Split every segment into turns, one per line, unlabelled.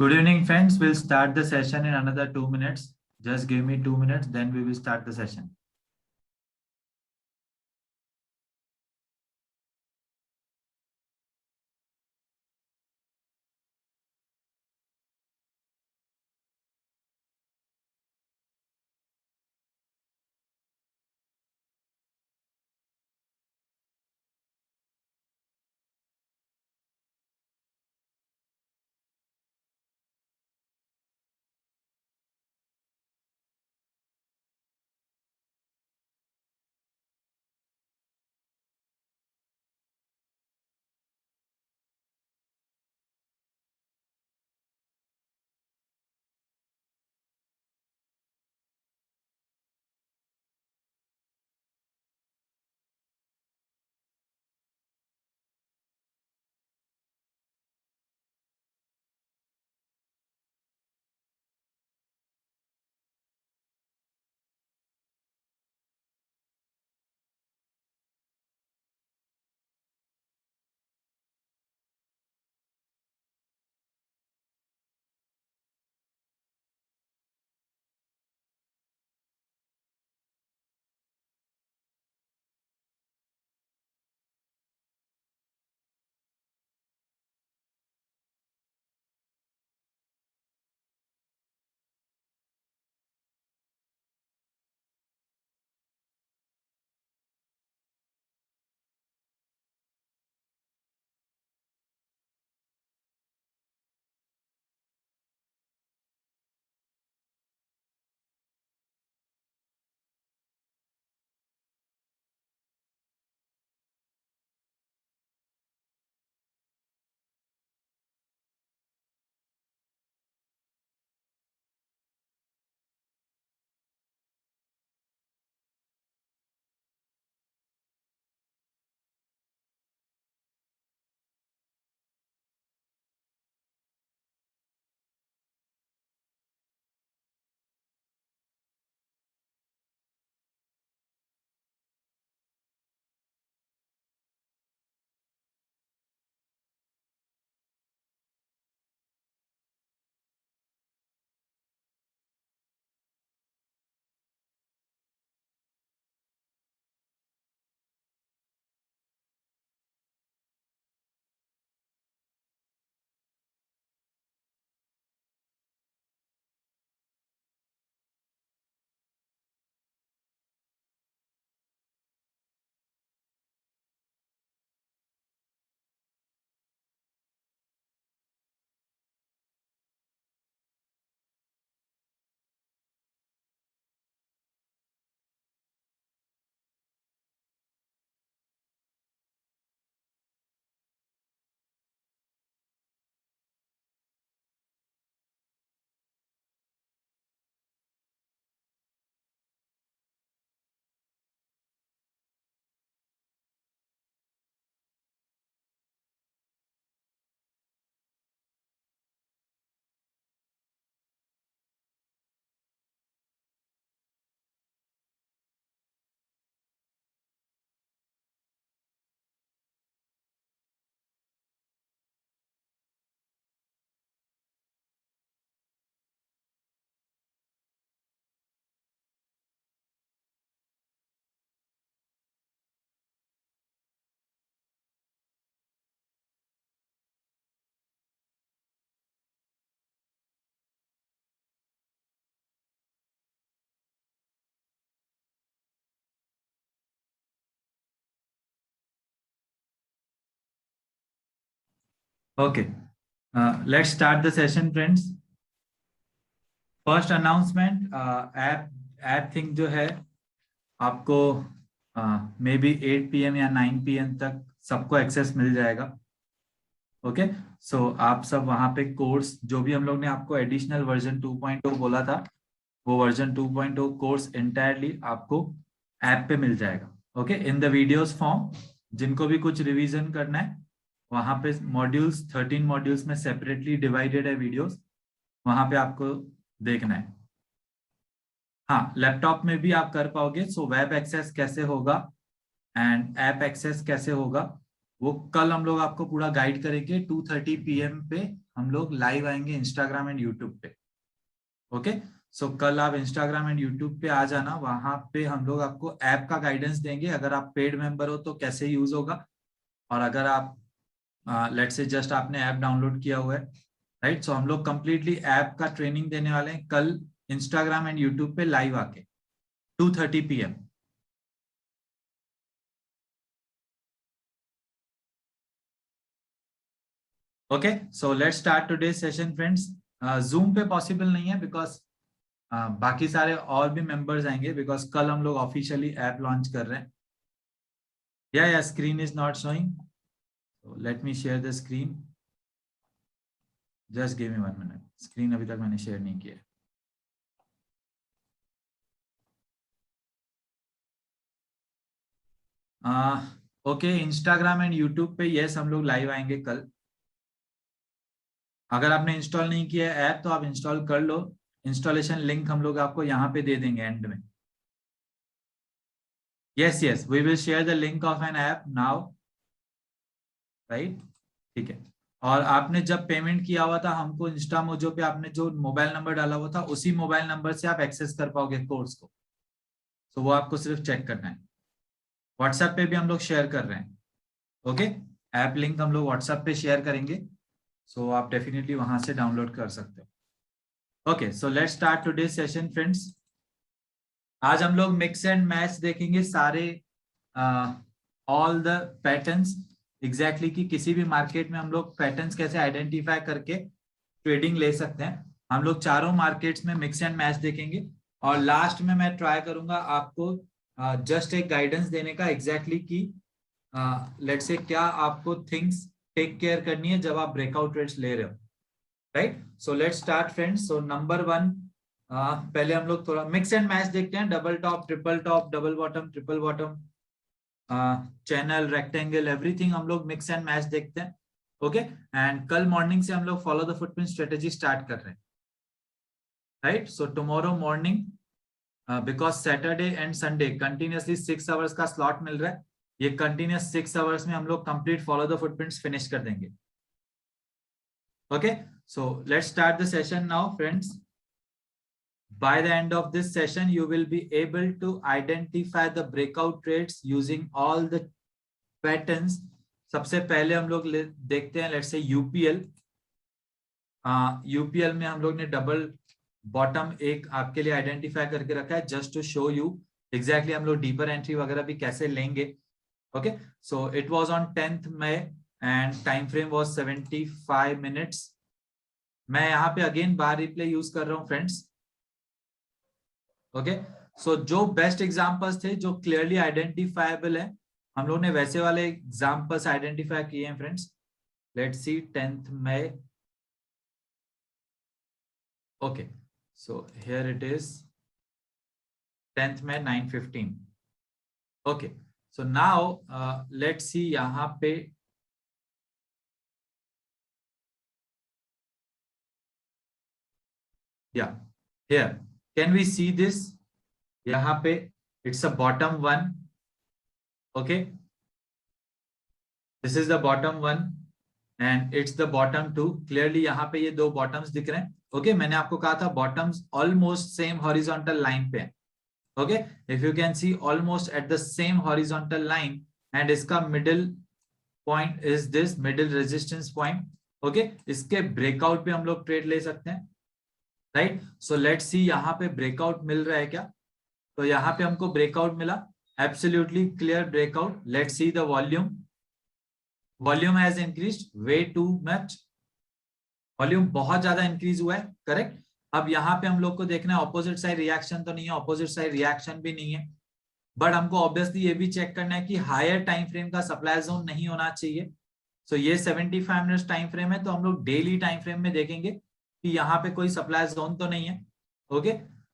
Good evening, friends. We'll start the session in another 2 minutes. Just give me 2 minutes, then we will start the session. Okay, let's start the session, friends. First announcement, app think जो है आपको may be 8 PM या 9 PM तक सबको access मिल जाएगा. Okay, सो आप सब वहां पे कोर्स जो भी हम लोग ने आपको एडिशनल वर्जन 2.0 बोला था, वो वर्जन 2.0 कोर्स एंटायरली आपको ऐप पे मिल जाएगा. Okay, in the videos form. जिनको भी कुछ रिवीजन करना है, वहां पे मॉड्यूल्स 13 मॉड्यूल्स में सेपरेटली डिवाइडेड है वीडियोस, वहां पे आपको देखना है. हाँ, लैपटॉप में भी आप कर पाओगे. सो वेब एक्सेस कैसे होगा एंड ऐप एक्सेस कैसे होगा, वो कल हम लोग आपको पूरा गाइड करेंगे. 2:30 PM पे हम लोग लाइव आएंगे इंस्टाग्राम एंड यूट्यूब पे। ओके, सो कल आप इंस्टाग्राम एंड यूट्यूब पे आ जाना, वहां पे हम लोग आपको ऐप का गाइडेंस देंगे। अगर आप पेड मेंबर हो तो कैसे यूज होगा, और अगर आप लेट्स से जस्ट आपने ऐप डाउनलोड किया हुआ है, राइट, सो हम लोग कंप्लीटली ऐप का ट्रेनिंग देने वाले हैं कल इंस्टाग्राम एंड यूट्यूब पे लाइव आके 2:30 PM। Okay, so let's start today session friends. Zoom पे पॉसिबल नहीं है बिकॉज बाकी सारे और भी मेंबर्स आएंगे, बिकॉज कल हम लोग ऑफिशियली ऐप लॉन्च कर रहे हैं। या screen is not showing, let me share the screen, just give me 1 minute. Screen अभी तक मैंने शेयर नहीं किया। ओके, इंस्टाग्राम एंड यूट्यूब पे यस हम लोग लाइव आएंगे कल। अगर आपने इंस्टॉल नहीं किया है ऐप तो आप इंस्टॉल कर लो। इंस्टॉलेशन लिंक हम लोग आपको यहाँ पे दे देंगे एंड में। Yes we will share the link of an app now, right, ठीक है। और आपने जब पेमेंट किया हुआ था हमको इंस्टा मोजो पे, आपने जो मोबाइल नंबर डाला हुआ था उसी मोबाइल नंबर से आप एक्सेस कर पाओगे कोर्स को। तो वो आपको सिर्फ चेक करना है। व्हाट्सएप पे भी हम लोग शेयर कर रहे हैं। ओके, ऐप लिंक हम लोग व्हाट्सएप पे शेयर करेंगे, सो आप डेफिनेटली वहां से डाउनलोड कर सकते हो। Okay, so let's start today session friends. आज हम लोग मिक्स एंड मैच देखेंगे सारे, ऑल द पैटर्न्स एग्जैक्टली, कि किसी भी मार्केट में हम लोग पैटर्न्स कैसे आइडेंटिफाई करके ट्रेडिंग ले सकते हैं। हम लोग चारों मार्केट्स में मिक्स एंड मैच देखेंगे, और लास्ट में मैं ट्राई करूंगा आपको जस्ट एक गाइडेंस देने का एग्जैक्टली कि लेट्स से क्या आपको थिंग्स टेक केयर करनी है जब आप ब्रेकआउट ट्रेड्स ले रहे हो, right. So let's start friends. So number 1, पहले हम लोग थोड़ा मिक्स एंड मैच देखते हैं। Double top, triple top, double bottom, triple bottom, channel, rectangle, everything हम लोग मिक्स एंड मैच देखते हैं। ओके, एंड कल मॉर्निंग से हम लोग follow the footprint strategy start कर रहे हैं, right. So tomorrow morning, because Saturday and Sunday continuously 6 hours का स्लॉट मिल रहा है, ये कंटिन्यूस 6 आवर्स में हम लोग complete follow the footprints finish कर देंगे। Okay, so let's start the session now friends. By the end of this session, you will be able to identify the breakout trades using all the patterns. सबसे पहले हम लोग देखते हैं let's say UPL. UPL में हम लोग ने डबल बॉटम एक आपके लिए आइडेंटिफाई करके रखा है, just to show you exactly हम लोग डीपर एंट्री वगैरह भी कैसे लेंगे। Okay, so it was on 10th May and time frame was 75 minutes. मैं यहाँ पे अगेन बार रिप्ले यूज कर रहा हूँ फ्रेंड्स। ओके, सो जो बेस्ट एग्जांपल्स थे जो क्लियरली आइडेंटिफाइबल है, हम लोग ने वैसे वाले एग्जांपल्स आइडेंटिफाई किए हैं friends. Let's see 10th May. Okay, so here it is 10th May 9:15। Okay, so now let's see यहाँ पे here can we see this, यहाँ पे it's a bottom one। okay, this is the bottom one and it's the bottom two। clearly यहाँ पे ये दो bottoms दिख रहे हैं। okay, मैंने आपको कहा था bottoms almost same horizontal line पे है। okay, if you can see almost at the same horizontal line and इसका middle point is this middle resistance point। okay, इसके breakout पे हम लोग trade ले सकते हैं, राइट। सो लेट्स सी यहाँ पे ब्रेकआउट मिल रहा है क्या, तो यहाँ पे हमको ब्रेकआउट मिला, absolutely clear breakout. Let's see the volume, volume has increased way too much, volume बहुत ज्यादा इंक्रीज हुआ है, करेक्ट। अब यहाँ पे हम लोग को देखना है ऑपोजिट साइड रिएक्शन तो नहीं है, ऑपोजिट साइड रिएक्शन भी नहीं है, बट हमको ऑब्वियसली ये भी चेक करना है कि हायर टाइम फ्रेम का सप्लाई जोन नहीं होना चाहिए। सो ये 75 मिनट्स टाइम फ्रेम है, तो हम लोग डेली टाइम फ्रेम में देखेंगे कि यहाँ पे कोई सप्लाई जोन तो नहीं है। ओके,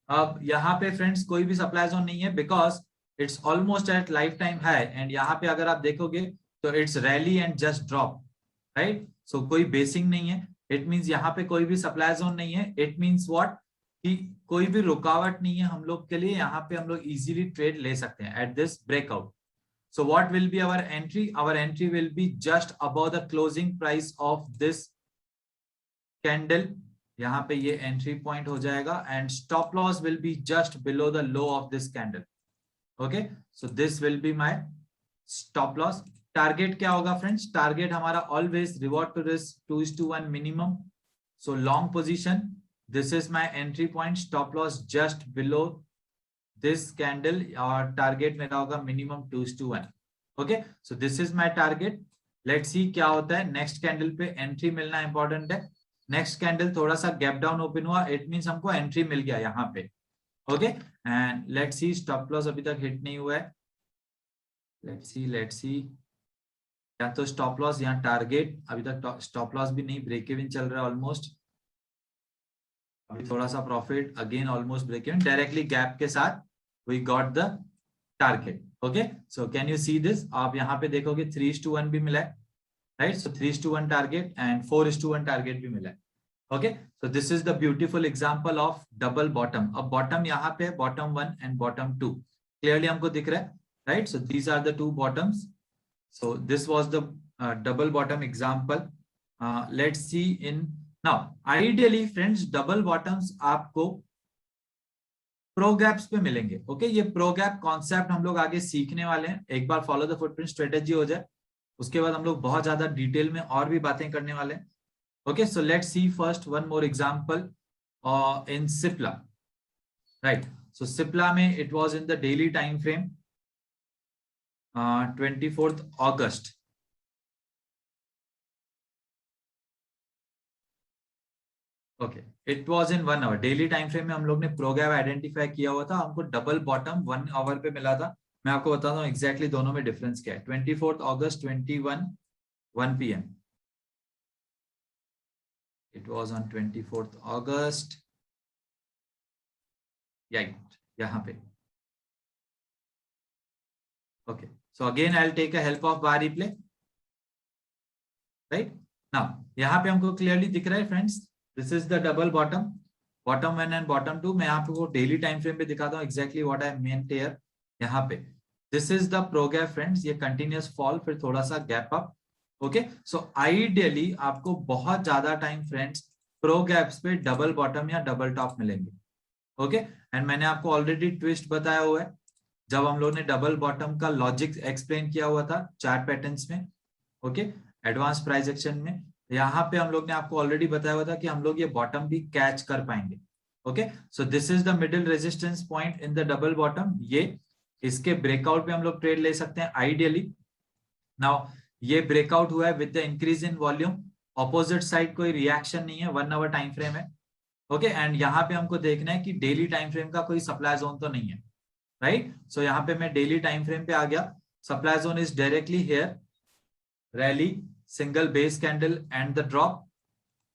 अब यहाँ पे फ्रेंड्स कोई भी सप्लाई जोन नहीं है because it's almost at life time high, and यहाँ पे अगर आप देखोगे तो it's rally and just drop, right. So कोई बेसिंग नहीं है, इट मींस यहाँ पे कोई भी सप्लाई जोन नहीं है। इट मींस व्हाट, कि कोई भी रुकावट नहीं है हम लोग के लिए, यहाँ पे हम लोग इजीली ट्रेड ले सकते हैं at this breakout. So what will be our entry? Our entry will be just above the closing price of this candle, यहाँ पे ये एंट्री पॉइंट हो जाएगा and stop loss will be just below the low of this candle. Okay, so this will be my stop loss. Target क्या होगा friends? Target हमारा always reward to risk 2:1 minimum. So long position, this is my entry point, stop loss just below this candle और target मेरा होगा minimum 2:1. Okay, so this is my target. Let's सी क्या होता है. Next candle पे entry मिलना important है. Next candle थोड़ा सा गैप डाउन ओपन हुआ, इट मींस हमको एंट्री मिल गया यहाँ पे. Okay, and let's see stop loss अभी तक हिट नहीं हुआ है. लेट्स सी या तो स्टॉप लॉस या टारगेट. अभी तक स्टॉप लॉस भी नहीं, ब्रेक इवन चल रहा है ऑलमोस्ट. अभी थोड़ा सा profit, again almost break even, directly gap के साथ we got the target. Okay, so can you see this? आप यहाँ पे देखोगे 3:1 भी मिला है, right? So 3:1 target and 4:1 target भी मिला है. Okay, so this is the beautiful example of double bottom. अब बॉटम यहाँ पे बॉटम 1 एंड बॉटम 2 क्लियरली हमको दिख रहा है, right? So these are the two bottoms. So this was the double bottom example. Let's see in now. Ideally friends double bottoms आपको pro gaps पे मिलेंगे. ओके, ये प्रो गैप कॉन्सेप्ट हम लोग आगे सीखने वाले हैं. एक बार फॉलो द फुटप्रिंट स्ट्रेटेजी हो जाए, उसके बाद हम लोग बहुत ज्यादा डिटेल में और भी बातें करने वाले हैं. Okay, so let's see first one more example in Cipla, right? So Cipla में it was in the daily time frame, 24th August. Okay, it was in 1 hour. Daily time frame में हम लोग ने प्रो गैप आइडेंटिफाई किया हुआ था, हमको double bottom 1 our पे मिला था. मैं आपको बताता हूँ एग्जैक्टली दोनों में डिफरेंस क्या है. 24th August 1 PM. It was on 24th August. Right, यहाँ पे. Okay, so again I'll take a help of bar replay. Right now, यहाँ पे हमको क्लियरली दिख रहा है friends, this is the double bottom, bottom 1 and bottom 2. मैं आपको डेली टाइम फ्रेम पे दिखाता हूँ exactly what I meant here. यहाँ पे this is the pro gap friends, ये कंटिन्यूअस फॉल फिर थोड़ा सा gap up. Okay, so ideally आपको बहुत ज्यादा टाइम फ्रेंड्स प्रो गैप्स पे डबल बॉटम या डबल टॉप मिलेंगे. ओके, एंड मैंने आपको ऑलरेडी ट्विस्ट बताया हुआ है जब हम लोग ने डबल बॉटम का लॉजिक एक्सप्लेन किया हुआ था चार्ट पैटर्न्स में. ओके, एडवांस प्राइस एक्शन में यहाँ पे हम लोग ने आपको ऑलरेडी बताया हुआ था कि हम लोग ये बॉटम भी कैच कर पाएंगे. Okay, so this is the middle resistance point in the double bottom. ये इसके ब्रेकआउट पे हम लोग ट्रेड ले सकते हैं आइडियली. नाउ ये ब्रेकआउट हुआ है with the increase in volume. Opposite side कोई रिएक्शन नहीं है, 1 आवर टाइम फ्रेम है. ओके, एंड यहाँ पे हमको देखना है कि डेली टाइम फ्रेम का कोई सप्लाई जोन तो नहीं है, राइट? सो यहाँ पे मैं डेली टाइम फ्रेम पे आ गया. Supply zone is directly here, rally, single base candle and the drop,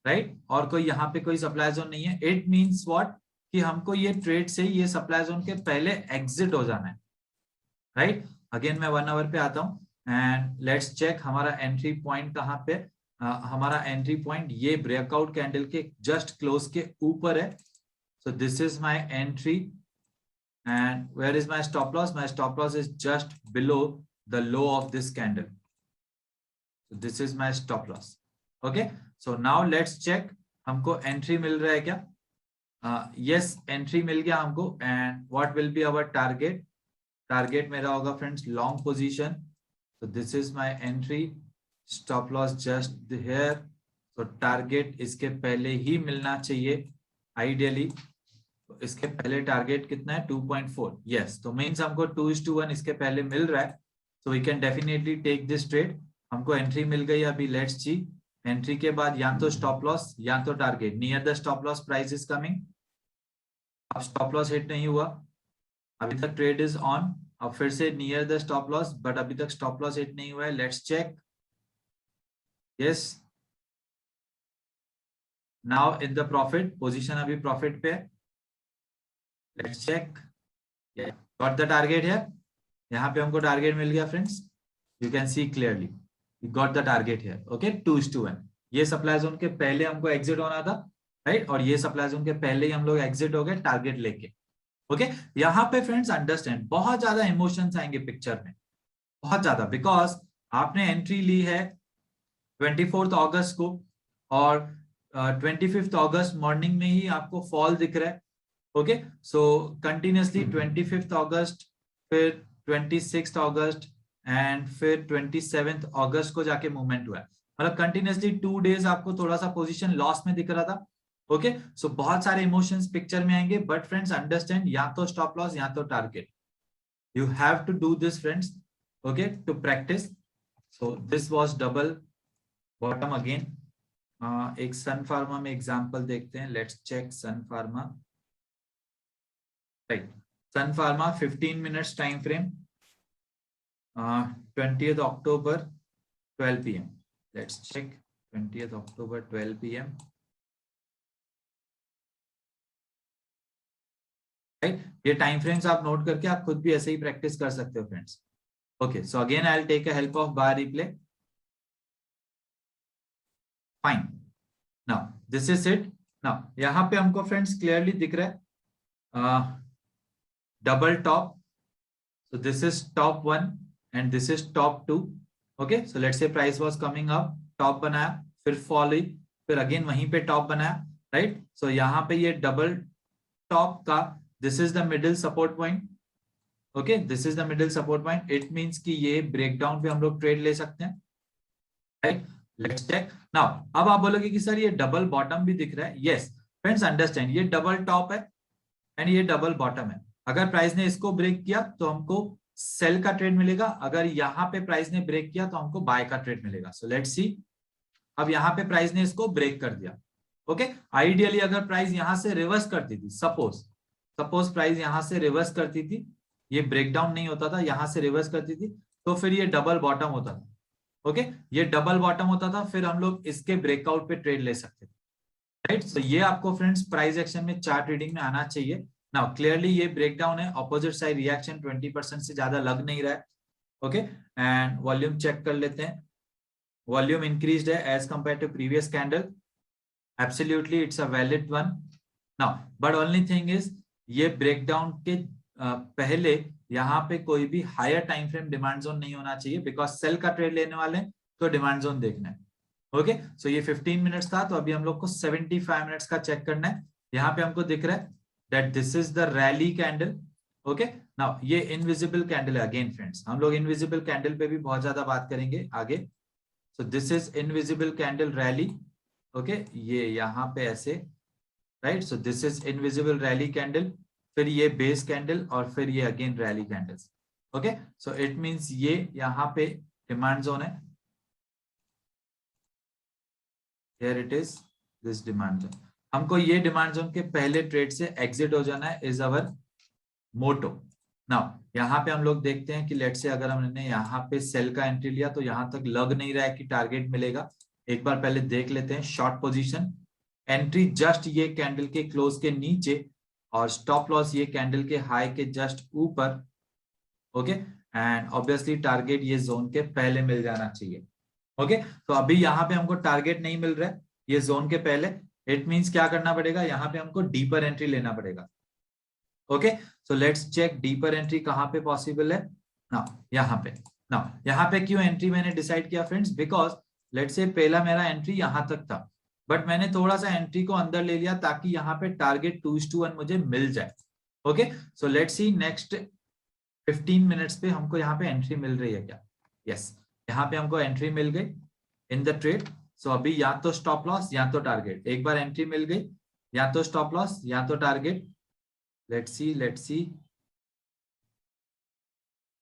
right? और कोई यहाँ पे कोई सप्लाई जोन नहीं है. इट मींस व्हाट, कि हमको ये ट्रेड से ये सप्लाई जोन के पहले एग्जिट हो जाना है, राइट? अगेन मैं 1 आवर पे आता हूँ एंड लेट्स चेक हमारा एंट्री पॉइंट कहाँ पे. हमारा एंट्री पॉइंट ये ब्रेकआउट कैंडल के जस्ट क्लोज के ऊपर है. So this is my entry and where is my stop loss? My stop loss is just below the low of this candle. So this is my stop loss. Okay, so now let's check हमको entry मिल रहा है क्या? Yes, entry मिल गया हमको. And what will be our target? Target मेरा होगा friends long position. So this is my entry. Stop loss just here. So target इसके पहले ही मिलना चाहिए ideally. इसके पहले टारगेट कितना है? 2.4. यस, तो मींस हमको 2:1 इसके पहले मिल रहा है. So we can definitely take this trade. हमको एंट्री मिल गई. अभी लेट्स सी एंट्री के बाद या तो स्टॉप लॉस या तो target. Near the stop loss price is coming. अब स्टॉप लॉस हिट नहीं हुआ, अभी तक ट्रेड इज ऑन. अब फिर से near the stop loss, but अभी तक स्टॉप लॉस हिट नहीं हुआ है. Let's check. Yes, now in the profit position, अभी प्रॉफिट पे. Let's check. Yeah, got the target here. यहाँ पे हमको टारगेट मिल गया friends. You can see clearly. We got the target here. Okay, 2:1. ये सप्लाई जोन के पहले हमको एग्जिट होना था, राइट? और ये सप्लाई जोन के पहले ही हम लोग एग्जिट हो गए टारगेट लेके. ओके, यहाँ पे फ्रेंड्स अंडरस्टैंड, बहुत ज्यादा इमोशंस आएंगे पिक्चर में, बहुत ज्यादा, बिकॉज आपने एंट्री ली है 24th अगस्त को और 25 अगस्त मॉर्निंग में ही आपको फॉल दिख रहा है। ओके, सो कंटिन्यूसली 25 अगस्त, फिर 26 अगस्त एंड फिर 27 अगस्त को जाके मूवमेंट हुआ है। मतलब कंटिन्यूसली 2 डेज आपको थोड़ा सा पोजीशन लॉस में दिख रहा था। ओके, सो बहुत सारे इमोशंस पिक्चर में आएंगे, बट फ्रेंड्स अंडरस्टैंड, या तो स्टॉप लॉस या तो target, you have to do this friends, okay, to practice. So this was double bottom again. एक सन फार्मा में एग्जांपल देखते हैं, let's check Sun Pharma. Right, Sun Pharma 15 minutes time frame, 20th October 12 PM. Let's check 20th October 12 PM. Right, ये time frames आप note करके आप खुद भी ऐसे ही प्रैक्टिस कर सकते हो friends. Okay, so again I will take a help of bar replay. Fine, now this is it. Now यहाँ पे हमको फ्रेंड्स क्लियरली दिख रहा है double top, so this is top 1 and this is top 2. okay, so let's say price was coming up, top बनाया, फिर fall हुई, फिर अगेन वहीं पे टॉप बनाया, राइट। सो यहाँ पे ये डबल टॉप का this is the middle support point. Okay, this is the middle support point, it means कि ये ब्रेकडाउन पे हम लोग ट्रेड ले सकते हैं, राइट। Let's check now. अब आप बोलोगे कि सर ये डबल बॉटम भी दिख रहा है। यस फ्रेंड्स अंडरस्टैंड, ये डबल टॉप है एंड ये डबल बॉटम है। अगर प्राइस ने इसको ब्रेक किया तो हमको सेल का ट्रेड मिलेगा, अगर यहाँ पे प्राइस ने ब्रेक किया तो हमको बाय का ट्रेड मिलेगा। सो लेट्स सी, अब यहाँ पे प्राइस ने इसको ब्रेक कर दिया। ओके, आइडियली अगर प्राइस यहां से रिवर्स करती थी, सपोज प्राइस यहां से रिवर्स करती थी, ये ब्रेकडाउन नहीं होता था, यहां से रिवर्स करती थी, तो फिर ये डबल बॉटम होता था। ओके, ये डबल बॉटम होता था, फिर हम लोग इसके ब्रेकआउट पे ट्रेड ले सकते थे, राइट। सो ये आपको फ्रेंड्स प्राइस एक्शन में चार्ट रीडिंग में आना चाहिए। नाउ क्लियरली ये ब्रेकडाउन है, ऑपोजिट साइड रिएक्शन 20% से ज्यादा लग नहीं रहा है। ओके, एंड वॉल्यूम चेक कर लेते हैं। वॉल्यूम इंक्रीज्ड है as compare to previous candle, absolutely it's a valid one. Now but only thing is, ये ब्रेकडाउन के पहले यहाँ पे कोई भी higher time frame demand zone नहीं होना चाहिए, बिकॉज सेल का ट्रेड लेने वाले हैं तो डिमांड जोन देखना है। ओके, सो ये 15 मिनट्स था, तो अभी हम लोग को 75 मिनट्स का चेक करना है। यहाँ पे हमको दिख रहा है that this is the rally candle. Okay, now ये इनविजिबल कैंडल है। अगेन फ्रेंड्स हम लोग इनविजिबल कैंडल पे भी बहुत ज्यादा बात करेंगे आगे। सो this is invisible candle rally. Okay, ये यहाँ पे ऐसे, right. So this is invisible rally candle, फिर ये बेस कैंडल और फिर ये again rally candles. Okay, so it means ये यहाँ पे डिमांड जोन है। Here it is, this demand zone. हमको ये डिमांड जोन के पहले ट्रेड से एग्जिट हो जाना है, इज अवर मोटो। नाउ यहाँ पे हम लोग देखते हैं कि लेट से अगर हमने यहाँ पे सेल का एंट्री लिया तो यहाँ तक लग नहीं रहा है कि टारगेट मिलेगा। एक बार पहले देख लेते हैं शॉर्ट पोजीशन, एंट्री जस्ट ये कैंडल के क्लोज के नीचे और स्टॉप लॉस ये कैंडल के हाई के जस्ट ऊपर। ओके, एंड ऑब्वियसली टारगेट ये जोन के पहले मिल जाना चाहिए। ओके, तो अभी यहाँ पे हमको टारगेट नहीं मिल रहा है ये जोन के पहले, इट मींस क्या करना पड़ेगा, यहाँ पे हमको डीपर एंट्री लेना पड़ेगा। Okay, so let's check deeper entry कहाँ पे पॉसिबल है। ना यहाँ पे क्यों एंट्री मैंने डिसाइड किया फ्रेंड्स, बिकॉज लेट्स से पहला मेरा एंट्री यहाँ तक था, बट मैंने थोड़ा सा एंट्री को अंदर ले लिया ताकि यहाँ पे टारगेट 2:1 मुझे मिल जाए। Okay, so let's see next 15 minutes पे हमको यहाँ पे एंट्री मिल रही है क्या। यस, यहाँ पे हमको एंट्री मिल गई इन द ट्रेड। सो अभी या तो स्टॉप लॉस या तो टारगेट, एक बार एंट्री मिल गई, या तो स्टॉप लॉस या तो target. Let's see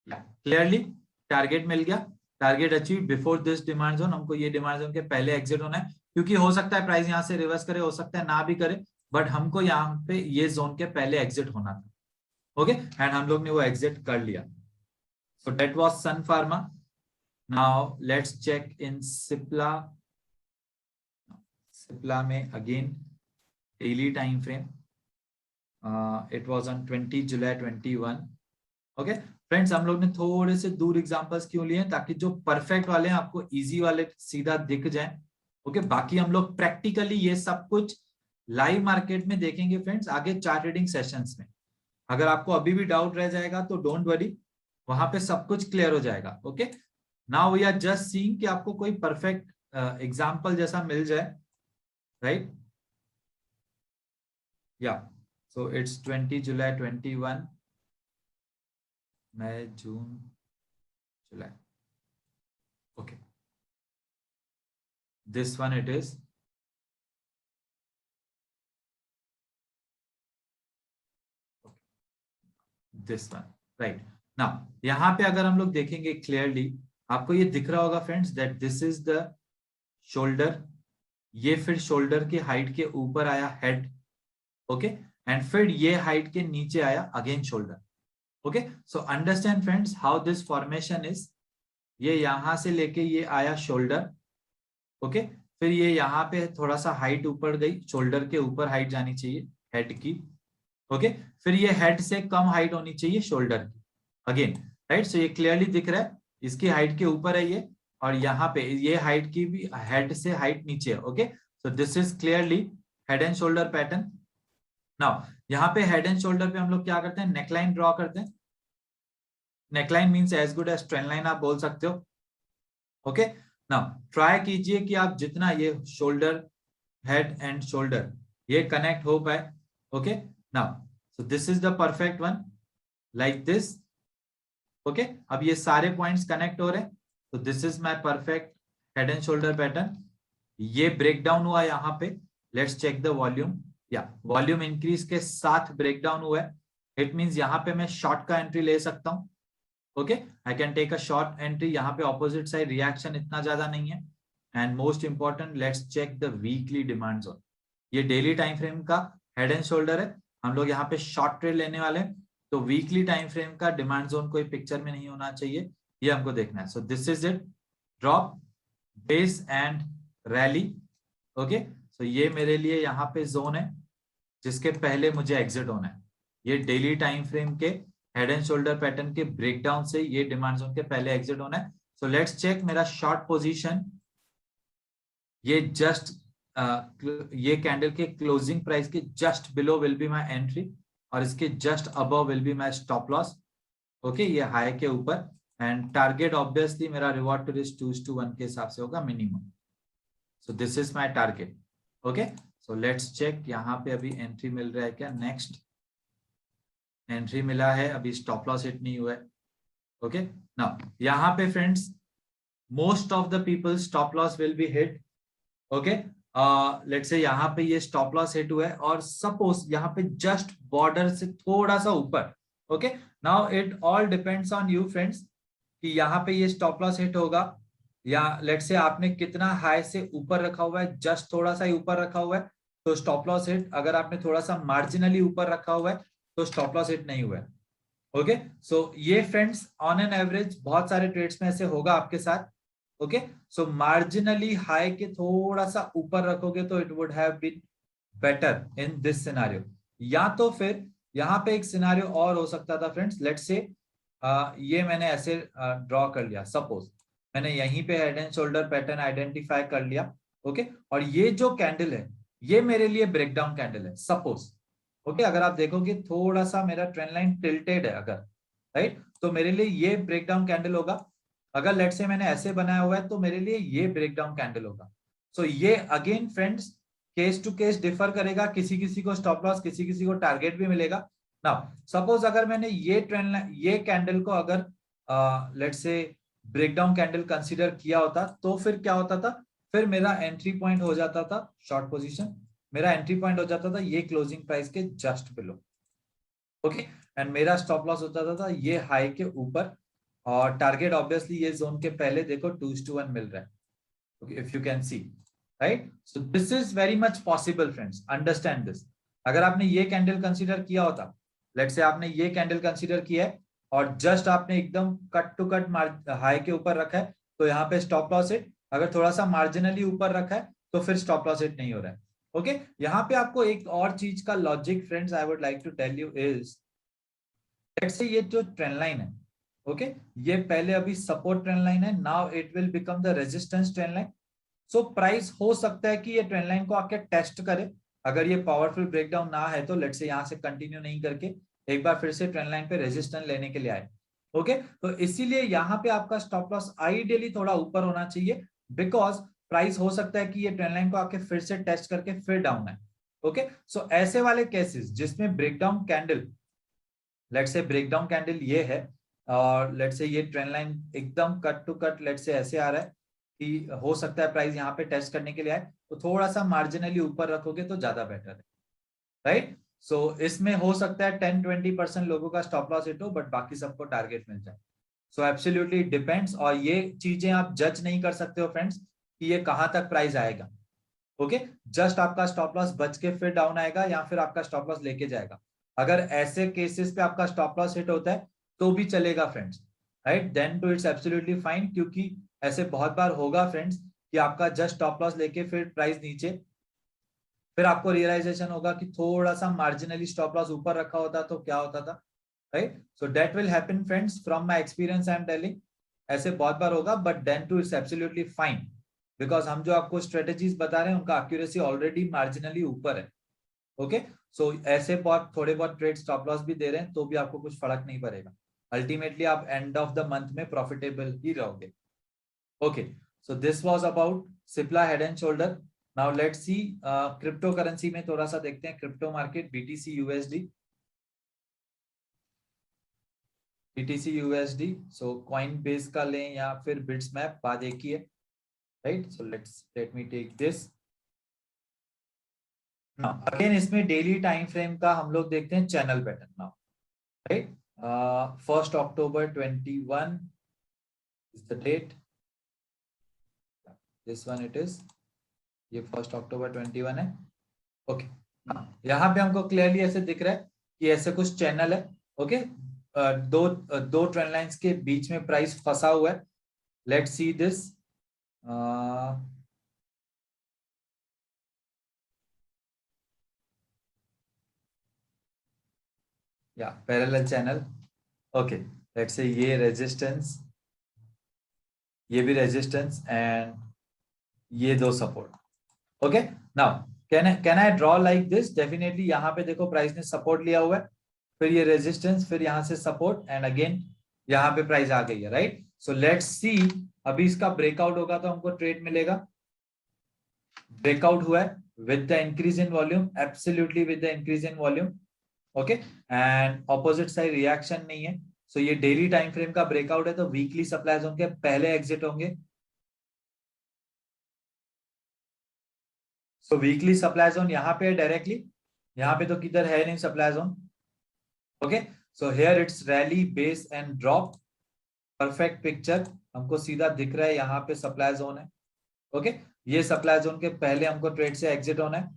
clearly target मिल गया, target achieve before this demand zone. हमको ये डिमांड जोन के पहले एग्जिट होना है, क्योंकि हो सकता है प्राइस यहाँ से रिवर्स करे, हो सकता है ना भी करे, बट हमको यहाँ पे ये जोन के पहले एग्जिट होना था। ओके, एंड हम लोग ने वो एग्जिट कर लिया। So that was Sun Pharma. Now let's check in Cipla. Cipla में again daily time frame, it was on 20 जुलाई 21। ओके फ्रेंड्स, हम लोग ने थोड़े से दूर एग्जांपल्स क्यों लिए हैं, ताकि जो परफेक्ट वाले हैं आपको इजी वाले सीधा दिख जाए। ओके, बाकी हम लोग प्रैक्टिकली ये सब कुछ लाइव मार्केट में देखेंगे फ्रेंड्स आगे चार्ट रीडिंग सेशंस में। अगर आपको अभी भी डाउट रह जाएगा तो डोंट वरी, वहां पे सब कुछ क्लियर हो जाएगा। Okay, now we are just seeing कि आपको कोई परफेक्ट एग्जांपल जैसा मिल जाए right? Yeah, so it's 20 July 21, May, June, July. Okay, this one it is. This one, right now. यहाँ पे अगर हम लोग देखेंगे क्लियरली, आपको ये दिख रहा होगा friends that this is the shoulder. ये फिर शोल्डर की हाइट के ऊपर आया हेड, ओके, एंड फिर ये हाइट के नीचे आया again shoulder. Okay, so understand friends how this formation is. ये यहां से लेके ये आया शोल्डर, ओके, फिर ये यहाँ पे थोड़ा सा हाइट ऊपर गई, शोल्डर के ऊपर हाइट जानी चाहिए हेड की, ओके, फिर ये हेड से कम हाइट होनी चाहिए शोल्डर की अगेन, राइट। सो ये क्लियरली दिख रहा है, इसकी हाइट के ऊपर है ये, और यहाँ पे ये हाइट की भी हेड से हाइट नीचे है, okay. So this is clearly head and shoulder pattern. Now यहाँ पे हेड एंड शोल्डर पे हम लोग क्या करते हैं, नेकलाइन ड्रॉ करते हैं। Neckline means as good as trend line आप बोल सकते हो, ओके। नाउ ट्राई कीजिए कि आप जितना ये शोल्डर, हेड एंड शोल्डर ये कनेक्ट हो पाए, okay. Now so this is the perfect one, like this, okay. अब ये सारे पॉइंट्स कनेक्ट हो रहे हैं, तो this is my perfect head and shoulder pattern. ये ब्रेक डाउन हुआ यहाँ पे, लेट्स चेक द वॉल्यूम। या वॉल्यूम इंक्रीज के साथ ब्रेक डाउन हुआ है, इट मींस यहाँ पे मैं शॉर्ट का एंट्री ले सकता हूँ, okay. I can take a short entry, यहाँ पे ऑपोजिट साइड रिएक्शन इतना ज्यादा नहीं है। And most important, let's check the weekly demand zone. ये डेली टाइम फ्रेम का हेड एंड शोल्डर है, हम लोग यहाँ पे शॉर्ट ट्रेड लेने वाले हैं, तो वीकली टाइम फ्रेम का डिमांड जोन कोई पिक्चर में नहीं होना चाहिए, ये हमको देखना है। So this is it, drop, base and rally, okay. So ये मेरे लिए यहाँ पे जोन है जिसके पहले मुझे एग्जिट होना है। ये डेली टाइम फ्रेम के हेड एंड शोल्डर पैटर्न के ब्रेकडाउन से ये डिमांड जोन के पहले एग्जिट होना है। सो लेट्स चेक मेरा शॉर्ट पोजीशन, ये जस्ट ये कैंडल के क्लोजिंग प्राइस के just below will be my entry, और इसके just above will be my stop loss, okay. ये हाई के ऊपर, एंड टारगेट ऑब्वियसली मेरा रिवॉर्ड टू रिस्क 2:1 के हिसाब से होगा minimum. So this is my target, okay. So let's check यहाँ पे अभी एंट्री मिल रहा है क्या। नेक्स्ट एंट्री मिला है, अभी स्टॉप लॉस हिट नहीं हुआ है, ओके। नाउ यहाँ पे friends most of the people stop loss will be hit, okay. Let's say यहाँ पे ये स्टॉप लॉस हिट हुआ है, और सपोज यहाँ पे जस्ट बॉर्डर से थोड़ा सा ऊपर, okay. Now it all depends on you friends कि यहाँ पे ये स्टॉप लॉस हिट होगा, या लेट्स से आपने कितना हाई से ऊपर रखा हुआ है, जस्ट थोड़ा सा ही ऊपर रखा हुआ है तो स्टॉप लॉस हिट, अगर आपने थोड़ा सा मार्जिनली ऊपर रखा हुआ है तो स्टॉप लॉस हिट नहीं हुआ है, ओके। सो ये फ्रेंड्स ऑन एन एवरेज बहुत सारे ट्रेड्स में ऐसे होगा आपके साथ, ओके। सो मार्जिनली हाई के थोड़ा सा ऊपर रखोगे तो it would have been better in this scenario. या तो फिर यहाँ पे एक सिनेरियो और हो सकता था फ्रेंड्स, लेट्स से ये मैंने ऐसे ड्रॉ कर लिया, सपोज मैंने यहीं पे head and shoulder pattern identify कर लिया, ओके। और ये जो कैंडल है ये मेरे लिए ब्रेकडाउन कैंडल है, सपोज, ओके। अगर आप देखोगे थोड़ा सा मेरा ट्रेंड लाइन टिल्टेड है अगर, राइट, तो मेरे लिए ये ब्रेकडाउन कैंडल होगा। अगर लेट से मैंने ऐसे बनाया हुआ है तो मेरे लिए ये ब्रेकडाउन कैंडल होगा। सो ये again friends case to case differ करेगा, किसी किसी को स्टॉप लॉस, किसी किसी को टारगेट भी मिलेगा। नाउ सपोज अगर मैंने ये ट्रेंड ये कैंडल को अगर लेट से ब्रेकडाउन कैंडल कंसीडर किया होता तो फिर क्या होता था, फिर मेरा एंट्री पॉइंट हो जाता था शॉर्ट पोजीशन, मेरा एंट्री पॉइंट हो जाता था ये क्लोजिंग प्राइस के जस्ट बिलो, ओके। एंड मेरा स्टॉप लॉस होता था ये हाई के ऊपर, और टारगेट ऑब्वियसली ये जोन के पहले देखो 2:1 मिल रहा है, okay, if you can see, right? So this is very much possible friends, understand this। अगर आपने ये कैंडल कंसीडर किया होता, लेट्स से आपने ये कैंडल कंसीडर किया है और जस्ट आपने एकदम कट टू कट हाई के ऊपर रखा है तो यहाँ पे स्टॉप लॉस हिट, अगर थोड़ा सा मार्जिनली ऊपर रखा है तो फिर स्टॉप लॉस हिट नहीं हो रहा है, ओके। यहाँ पे आपको एक और चीज का logic friends I would like to tell you is, let's say ये जो ट्रेंड लाइन है, ओके, ये पहले अभी सपोर्ट ट्रेंड लाइन है, now it will become the resistance trend line. So price हो सकता है कि ये ट्रेंड लाइन को आके टेस्ट करे, अगर ये पावरफुल ब्रेकडाउन ना है तो लेट्स से यहाँ से कंटिन्यू नहीं करके एक बार फिर से ट्रेंड लाइन पे रेजिस्टेंस लेने के लिए आए, ओके। तो इसीलिए यहाँ पे आपका स्टॉप लॉस आइडियली थोड़ा ऊपर होना चाहिए, बिकॉज प्राइस हो सकता है कि ये ट्रेंड लाइन को आके फिर से टेस्ट करके फिर डाउन है। ओके, सो ऐसे वाले केसेस जिसमें breakdown candle, let's say breakdown candle ये है और लेट्स से ये ट्रेंड लाइन एकदम cut to cut let's say ऐसे आ रहा है कि हो सकता है प्राइस यहाँ पे टेस्ट करने के लिए आए, तो थोड़ा सा मार्जिनली ऊपर रखोगे तो ज्यादा बेटर है, राइट। सो इसमें हो सकता है 10-20% लोगों का स्टॉप लॉस हिट हो, बट बाकी सबको टारगेट मिल जाए। सो एब्सोल्युटली डिपेंड्स, और ये चीजें आप जज नहीं कर सकते हो फ्रेंड्स कि ये कहां तक प्राइस आएगा। ओके, जस्ट आपका स्टॉप लॉस बच के फिर डाउन आएगा या फिर आपका स्टॉप लॉस लेके जाएगा। अगर ऐसे केसेस पे आपका स्टॉप लॉस हिट होता है तो भी चलेगा friends, right, then too it's absolutely fine, क्योंकि ऐसे बहुत बार होगा फ्रेंड्स कि आपका जस्ट स्टॉप लॉस लेके फिर प्राइस नीचे, फिर आपको रियलाइजेशन होगा कि थोड़ा सा मार्जिनली स्टॉप लॉस ऊपर रखा होता तो क्या होता था, right. So that will happen friends, from my experience I am telling, ऐसे बहुत बार होगा, but then too it's absolutely fine, because हम जो आपको स्ट्रेटेजीज बता रहे हैं उनका एक्यूरेसी ऑलरेडी मार्जिनली ऊपर है। ओके, सो ऐसे बहुत थोड़े बहुत ट्रेड स्टॉप लॉस भी दे रहे हैं तो भी आपको कुछ फर्क नहीं पड़ेगा, अल्टीमेटली आप एंड ऑफ द मंथ में प्रॉफिटेबल ही रहोगे। Okay, so this was about Cipla head and shoulder. Now let's see crypto currency में थोड़ा सा देखते हैं, crypto market BTC USD, BTC USD, so coin base का लें या फिर बिट्समैप, बात एक ही है, right. So let me take this now. Again इसमें डेली टाइम फ्रेम का हम लोग देखते हैं channel pattern now, right. 1 October 21 is the date, this one it is, ये 1 October 21 है। ओके, यहाँ पे हमको क्लियरली ऐसे दिख रहा है कि ऐसे कुछ चैनल है। ओके, दो ट्रेंड लाइंस के बीच में प्राइस फंसा हुआ है। लेट्स सी दिस, या parallel channel. Okay, let's say ये रेजिस्टेंस, ये भी रेजिस्टेंस एंड ये दो support. Okay, now can I draw like this? Definitely यहाँ पे देखो प्राइस ने सपोर्ट लिया हुआ है, फिर ये रेजिस्टेंस, फिर यहाँ से सपोर्ट एंड अगेन यहाँ पे प्राइस आ गई है, राइट। सो लेट्स सी, अभी इसका ब्रेकआउट होगा तो हमको ट्रेड मिलेगा। ब्रेकआउट हुआ है with the increase in volume, absolutely with the increase in volume. Okay, and opposite side reaction नहीं है। सो ये डेली टाइम फ्रेम का ब्रेकआउट है तो वीकली सप्लाई जोन के पहले एग्जिट होंगे। सो वीकली सप्लाई जोन यहाँ पे है डायरेक्टली, यहाँ पे तो किधर है नहीं supply zone. Okay, so here it's rally base and drop, perfect picture हमको सीधा दिख रहा है, यहाँ पे सप्लाई जोन है। ओके, ये सप्लाई जोन के पहले हमको ट्रेड से एग्जिट होना है,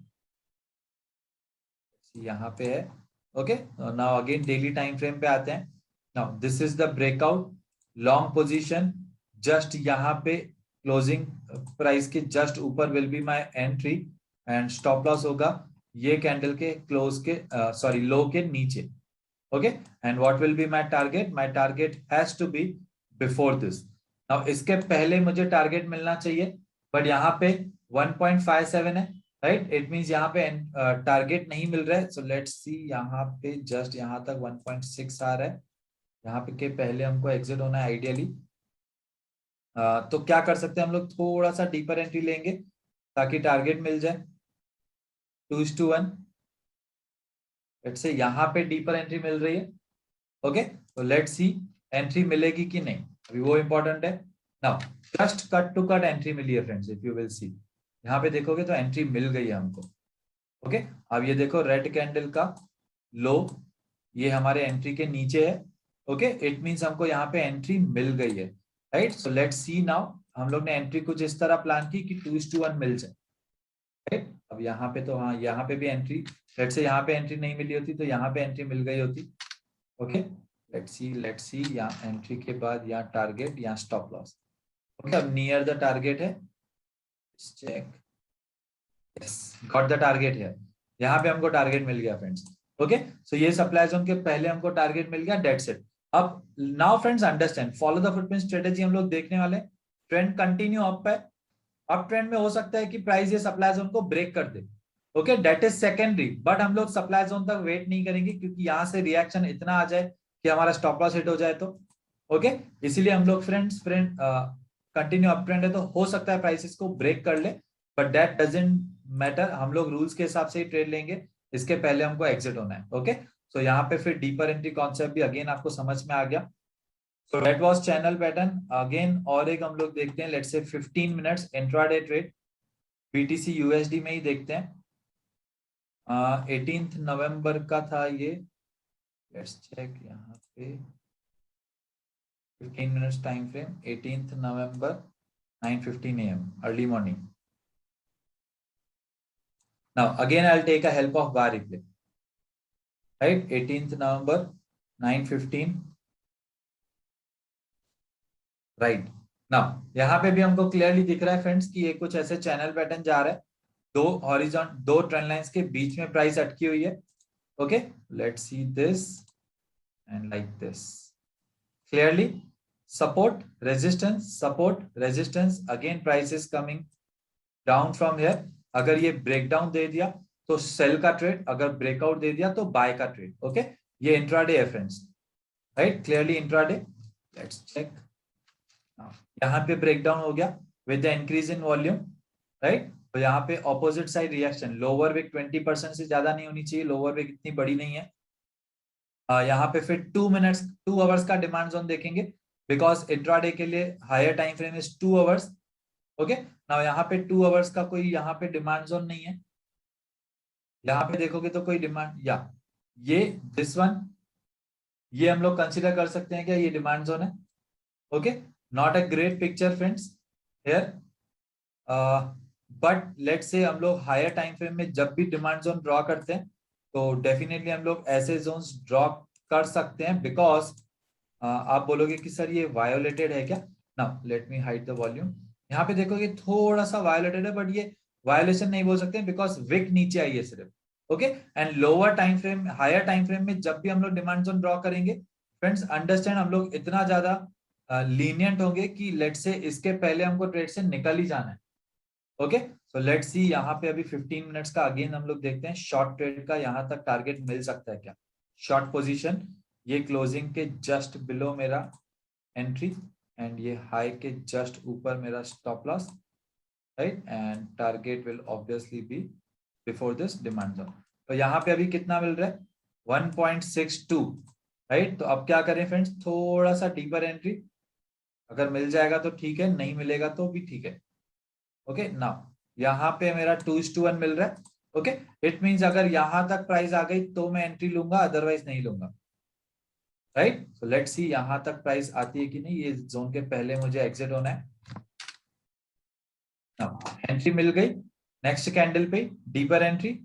यहाँ पे है। Okay, now again daily time frame पे आते हैं। Now this is the breakout, long position, just यहाँ पे क्लोजिंग प्राइस के जस्ट ऊपर will be my entry and stop loss होगा ये कैंडल के क्लोज के सॉरी लो के नीचे। Okay, and what will be my target? My target has to be before this. Now इसके पहले मुझे टारगेट मिलना चाहिए, बट यहाँ पे 1.57 है, राइट। इट मींस यहाँ पे टारगेट नहीं मिल रहा है। सो लेट्स सी, यहाँ पे जस्ट यहाँ तक 1.6 आ रहा है, यहाँ पे के पहले हमको एग्जिट होना है आइडियली। तो क्या कर सकते हैं हम लोग, थोड़ा सा डीपर एंट्री लेंगे ताकि टारगेट मिल जाए 2:1। लेट्स से यहाँ पे डीपर एंट्री मिल रही है। ओके, तो लेट्स सी एंट्री मिलेगी कि नहीं, अभी वो इंपॉर्टेंट है। Now just cut to cut entry मिली है friends, if you will see, यहाँ पे देखोगे तो एंट्री मिल गई है हमको। ओके, अब ये देखो रेड कैंडल का लो, ये हमारे एंट्री के नीचे है। ओके, इट मींस हमको यहाँ पे एंट्री मिल गई है, right. So let's see now, हम लोग ने एंट्री कुछ इस तरह प्लान की कि 2:1 मिल जाए, राइट। अब यहाँ पे तो हाँ, यहाँ पे भी एंट्री, लेट्स से यहाँ पे एंट्री नहीं मिली होती तो यहाँ पे एंट्री मिल गई होती। ओके, लेट्स सी यहाँ एंट्री के बाद यहाँ टारगेट, यहाँ स्टॉप लॉस। ओके, अब नियर द टारगेट है, check, yes, got the target है, यहाँ पे हमको टारगेट मिल गया फ्रेंड्स। ओके, सो ये सप्लाई जोन के पहले हमको टारगेट मिल गया, डेट्स इट। अब now friends understand, follow the footprint strategy हम लोग देखने वाले। ट्रेंड कंटिन्यू अप है, अप ट्रेंड में हो सकता है कि प्राइस ये सप्लाई जोन को ब्रेक कर दे। Okay, that is secondary, but हम लोग सप्लाई जोन तक वेट नहीं करेंगे क्योंकि यहाँ से रिएक्शन इतना आ जाए कि हमारा स्टॉप लॉस हिट हो जाए तो। ओके, इसीलिए हम लोग फ्रेंड कंटिन्यू अप ट्रेंड है तो हो सकता है प्राइसेस को ब्रेक कर ले, बट दैट डजंट मैटर, हम लोग रूल्स के हिसाब से ही ट्रेड लेंगे, इसके पहले हमको एग्जिट होना है। ओके, सो यहाँ पे फिर डीपर एंट्री कॉन्सेप्ट भी अगेन आपको समझ में आ गया। सो that was channel pattern again. और एक हम लोग देखते हैं, let's say 15 minutes intraday trade BTC USD में ही देखते हैं। 18 नवंबर का था ये, लेट्स चेक यहाँ पे 15 minutes time frame, 18 November 9:15 AM early morning. Now again I will take a help of bar replay, right? 18 November 9:15, right? Now यहाँ पे भी हमको क्लियरली दिख रहा है फ्रेंड्स कि ये कुछ ऐसे चैनल पैटर्न जा रहा है, दो ट्रेंड लाइंस के बीच में प्राइस अटकी हुई है। Okay, let's see this and like this clearly, support resistance, again price is coming down from here। अगर ये ब्रेकडाउन दे दिया तो सेल का ट्रेड, अगर ब्रेकआउट दे दिया तो बाय का ट्रेड। ओके, ये इंट्राडे है friends, right? Clearly intraday. Let's check, यहाँ पे ब्रेकडाउन हो गया with the increase in volume, right? तो यहाँ पे opposite side reaction, lower wick 20% से ज्यादा नहीं होनी चाहिए, लोअर विक इतनी बड़ी नहीं है। यहाँ पे फिर 2 आवर्स का डिमांड जोन देखेंगे, बिकॉज इंट्राडे के लिए higher time frame is 2 hours. Okay, now यहाँ पे 2 आवर्स का कोई यहाँ पे डिमांड जोन नहीं है। यहाँ पे देखोगे तो कोई डिमांड, या ये दिस वन, ये हम लोग कंसिडर कर सकते हैं क्या ये डिमांड जोन है? Okay, not a great picture friends here, but let's say हम लोग हायर टाइम फ्रेम में जब भी डिमांड जोन ड्रॉ करते हैं तो डेफिनेटली हम लोग ऐसे जोन्स ड्रॉ कर सकते हैं, बिकॉज आप बोलोगे कि सर ये वायोलेटेड है क्या? Now let me hide the volume. यहाँ पे देखोगे थोड़ा सा वायोलेटेड है, बट ये वायोलेशन नहीं बोल सकते बिकॉज विक नीचे आई है सिर्फ। Okay, and lower time frame, higher time frame में जब भी हम लोग डिमांड जोन ड्रॉ करेंगे फ्रेंड्स, अंडरस्टैंड हम लोग इतना ज्यादा लीनियंट होंगे कि लेट से इसके पहले हमको ट्रेड से निकल ही जाना है। ओके, सो लेट्स सी, यहाँ पे अभी 15 मिनट्स का अगेन हम लोग देखते हैं, शॉर्ट ट्रेड का यहाँ तक टारगेट मिल सकता है क्या? शॉर्ट पोजीशन, ये क्लोजिंग के जस्ट बिलो मेरा एंट्री एंड ये हाई के जस्ट ऊपर मेरा stop loss, right? And target will obviously be before this demand zone. तो यहाँ पे अभी कितना मिल रहा है? 1.62, राइट? तो अब क्या करें फ्रेंड्स, थोड़ा सा डीपर एंट्री, अगर मिल जाएगा तो ठीक है, नहीं मिलेगा तो भी ठीक है। ओके, नाउ यहाँ पे मेरा 2:1 मिल रहा है। ओके, इट मींस अगर यहाँ तक प्राइस आ गई तो मैं एंट्री लूंगा, अदरवाइज नहीं लूंगा, राइट? सो लेट्स सी यहाँ तक प्राइस आती है कि नहीं, ये जोन के पहले मुझे एग्जिट होना है। एंट्री मिल गई, नेक्स्ट कैंडल पे डीपर एंट्री।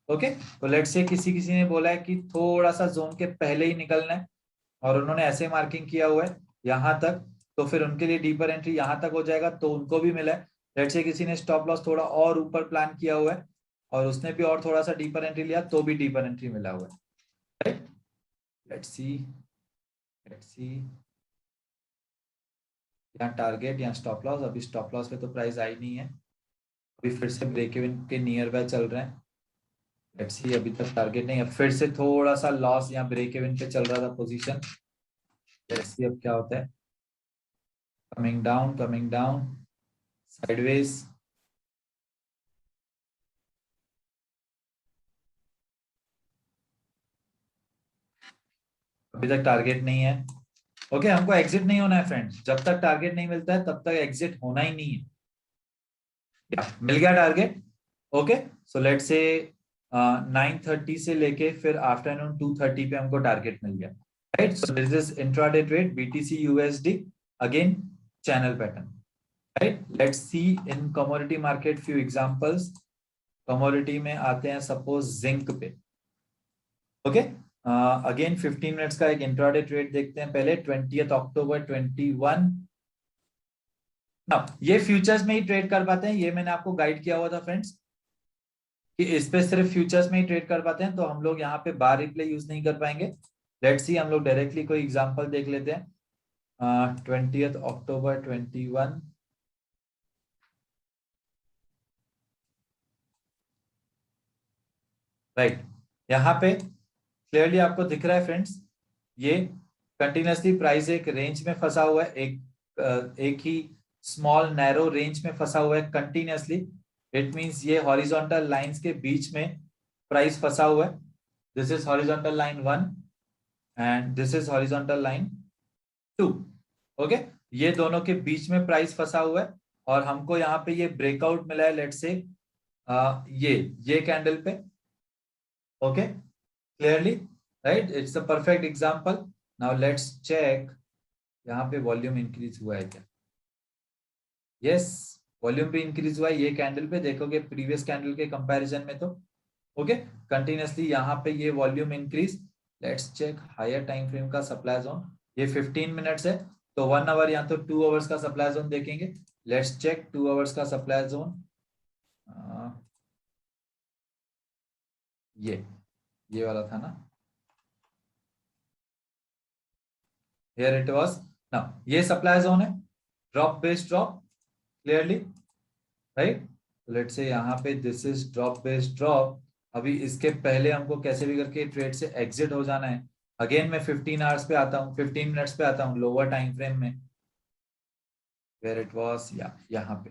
ओके, तो लेट्स से किसी ने बोला है कि थोड़ा सा जोन के पहले ही निकलना है और उन्होंने ऐसे मार्किंग किया हुआ है यहाँ तक, तो फिर उनके लिए डीपर एंट्री यहाँ तक हो जाएगा, तो उनको भी मिला है। लेट्स से किसी ने स्टॉप लॉस थोड़ा और ऊपर प्लान किया हुआ है और उसने भी और थोड़ा सा डीपर एंट्री लिया, तो भी डीपर एंट्री मिला हुआ है, राइट? लेट्स सी यहाँ टारगेट, यहाँ स्टॉप लॉस, अभी स्टॉप लॉस पे तो प्राइस आई नहीं है, अभी फिर से ब्रेक इवन के नियर बाय चल रहे हैं। लेट्स सी, अभी तक टारगेट नहीं है, फिर से थोड़ा सा लॉस यहाँ ब्रेक इवन पे चल रहा था पोजीशन। लेट्स सी अब क्या होता है, कमिंग डाउन साइडवेज, अभी तक टारगेट नहीं है। ओके, हमको एग्जिट नहीं होना है फ्रेंड्स, जब तक टारगेट नहीं मिलता है तब तक एग्जिट होना ही नहीं है। मिल गया target. Okay, so let's say 9:30 से लेके फिर आफ्टरनून 2:30 पे हमको टारगेट मिल गया, right? So this is intraday trade BTC USD, again channel pattern, right? Let's see in commodity market few examples. Commodity में आते हैं सपोज जिंक पे। ओके, अगेन 15 मिनट्स का एक इंट्राडे ट्रेड देखते हैं पहले, 20 अक्टूबर 21। ये फ्यूचर्स में ही ट्रेड कर पाते हैं, ये मैंने आपको गाइड किया हुआ था फ्रेंड्स कि इस पे सिर्फ फ्यूचर्स में ही ट्रेड कर पाते हैं, तो हम लोग यहाँ पे बार रिप्ले यूज नहीं कर पाएंगे। लेट्स सी, हम लोग डायरेक्टली कोई एग्जांपल देख लेते हैं। 20 अक्टूबर 21, राइट? यहाँ पे क्लियरली आपको दिख रहा है फ्रेंड्स, ये कंटिन्यूसली प्राइस एक रेंज में फंसा हुआ है, एक ही स्मॉल नैरो रेंज में फंसा हुआ है कंटिन्यूअसली, इट मींस ये हॉरिजॉन्टल लाइंस के बीच में प्राइस फंसा हुआ है. This is horizontal line 1 and this is horizontal line 2. Okay, ये दोनों के बीच में प्राइस फंसा हुआ है और हमको यहाँ पे ये ब्रेकआउट मिला है, लेट्स से ये कैंडल पे. Okay, clearly, right, it's a perfect example. Now let's check यहाँ पे वॉल्यूम इंक्रीज हुआ है क्या. यस, वॉल्यूम भी इंक्रीज हुआ है ये कैंडल पे, देखोगे प्रीवियस कैंडल के कंपैरिजन में तो. ओके, कंटिन्यूअसली यहाँ पे ये volume increase. Let's check higher time frame का सप्लाई जोन. ये 15 मिनट्स है, तो 1 आवर या तो 2 आवर्स का सप्लाई जोन देखेंगे. लेट्स चेक 2 आवर्स का सप्लाई जोन. ये वाला था ना, हियर इट वाज. नाउ ये सप्लाई जोन है, drop based drop, clearly, right. Let's say यहाँ पे this is drop based drop. अभी इसके पहले हमको कैसे भी करके ट्रेड से एग्जिट हो जाना है. अगेन मैं 15 आवर्स पे आता हूँ, 15 मिनट्स पे आता हूँ लोअर टाइम फ्रेम में, वेयर इट वाज, यहाँ पे,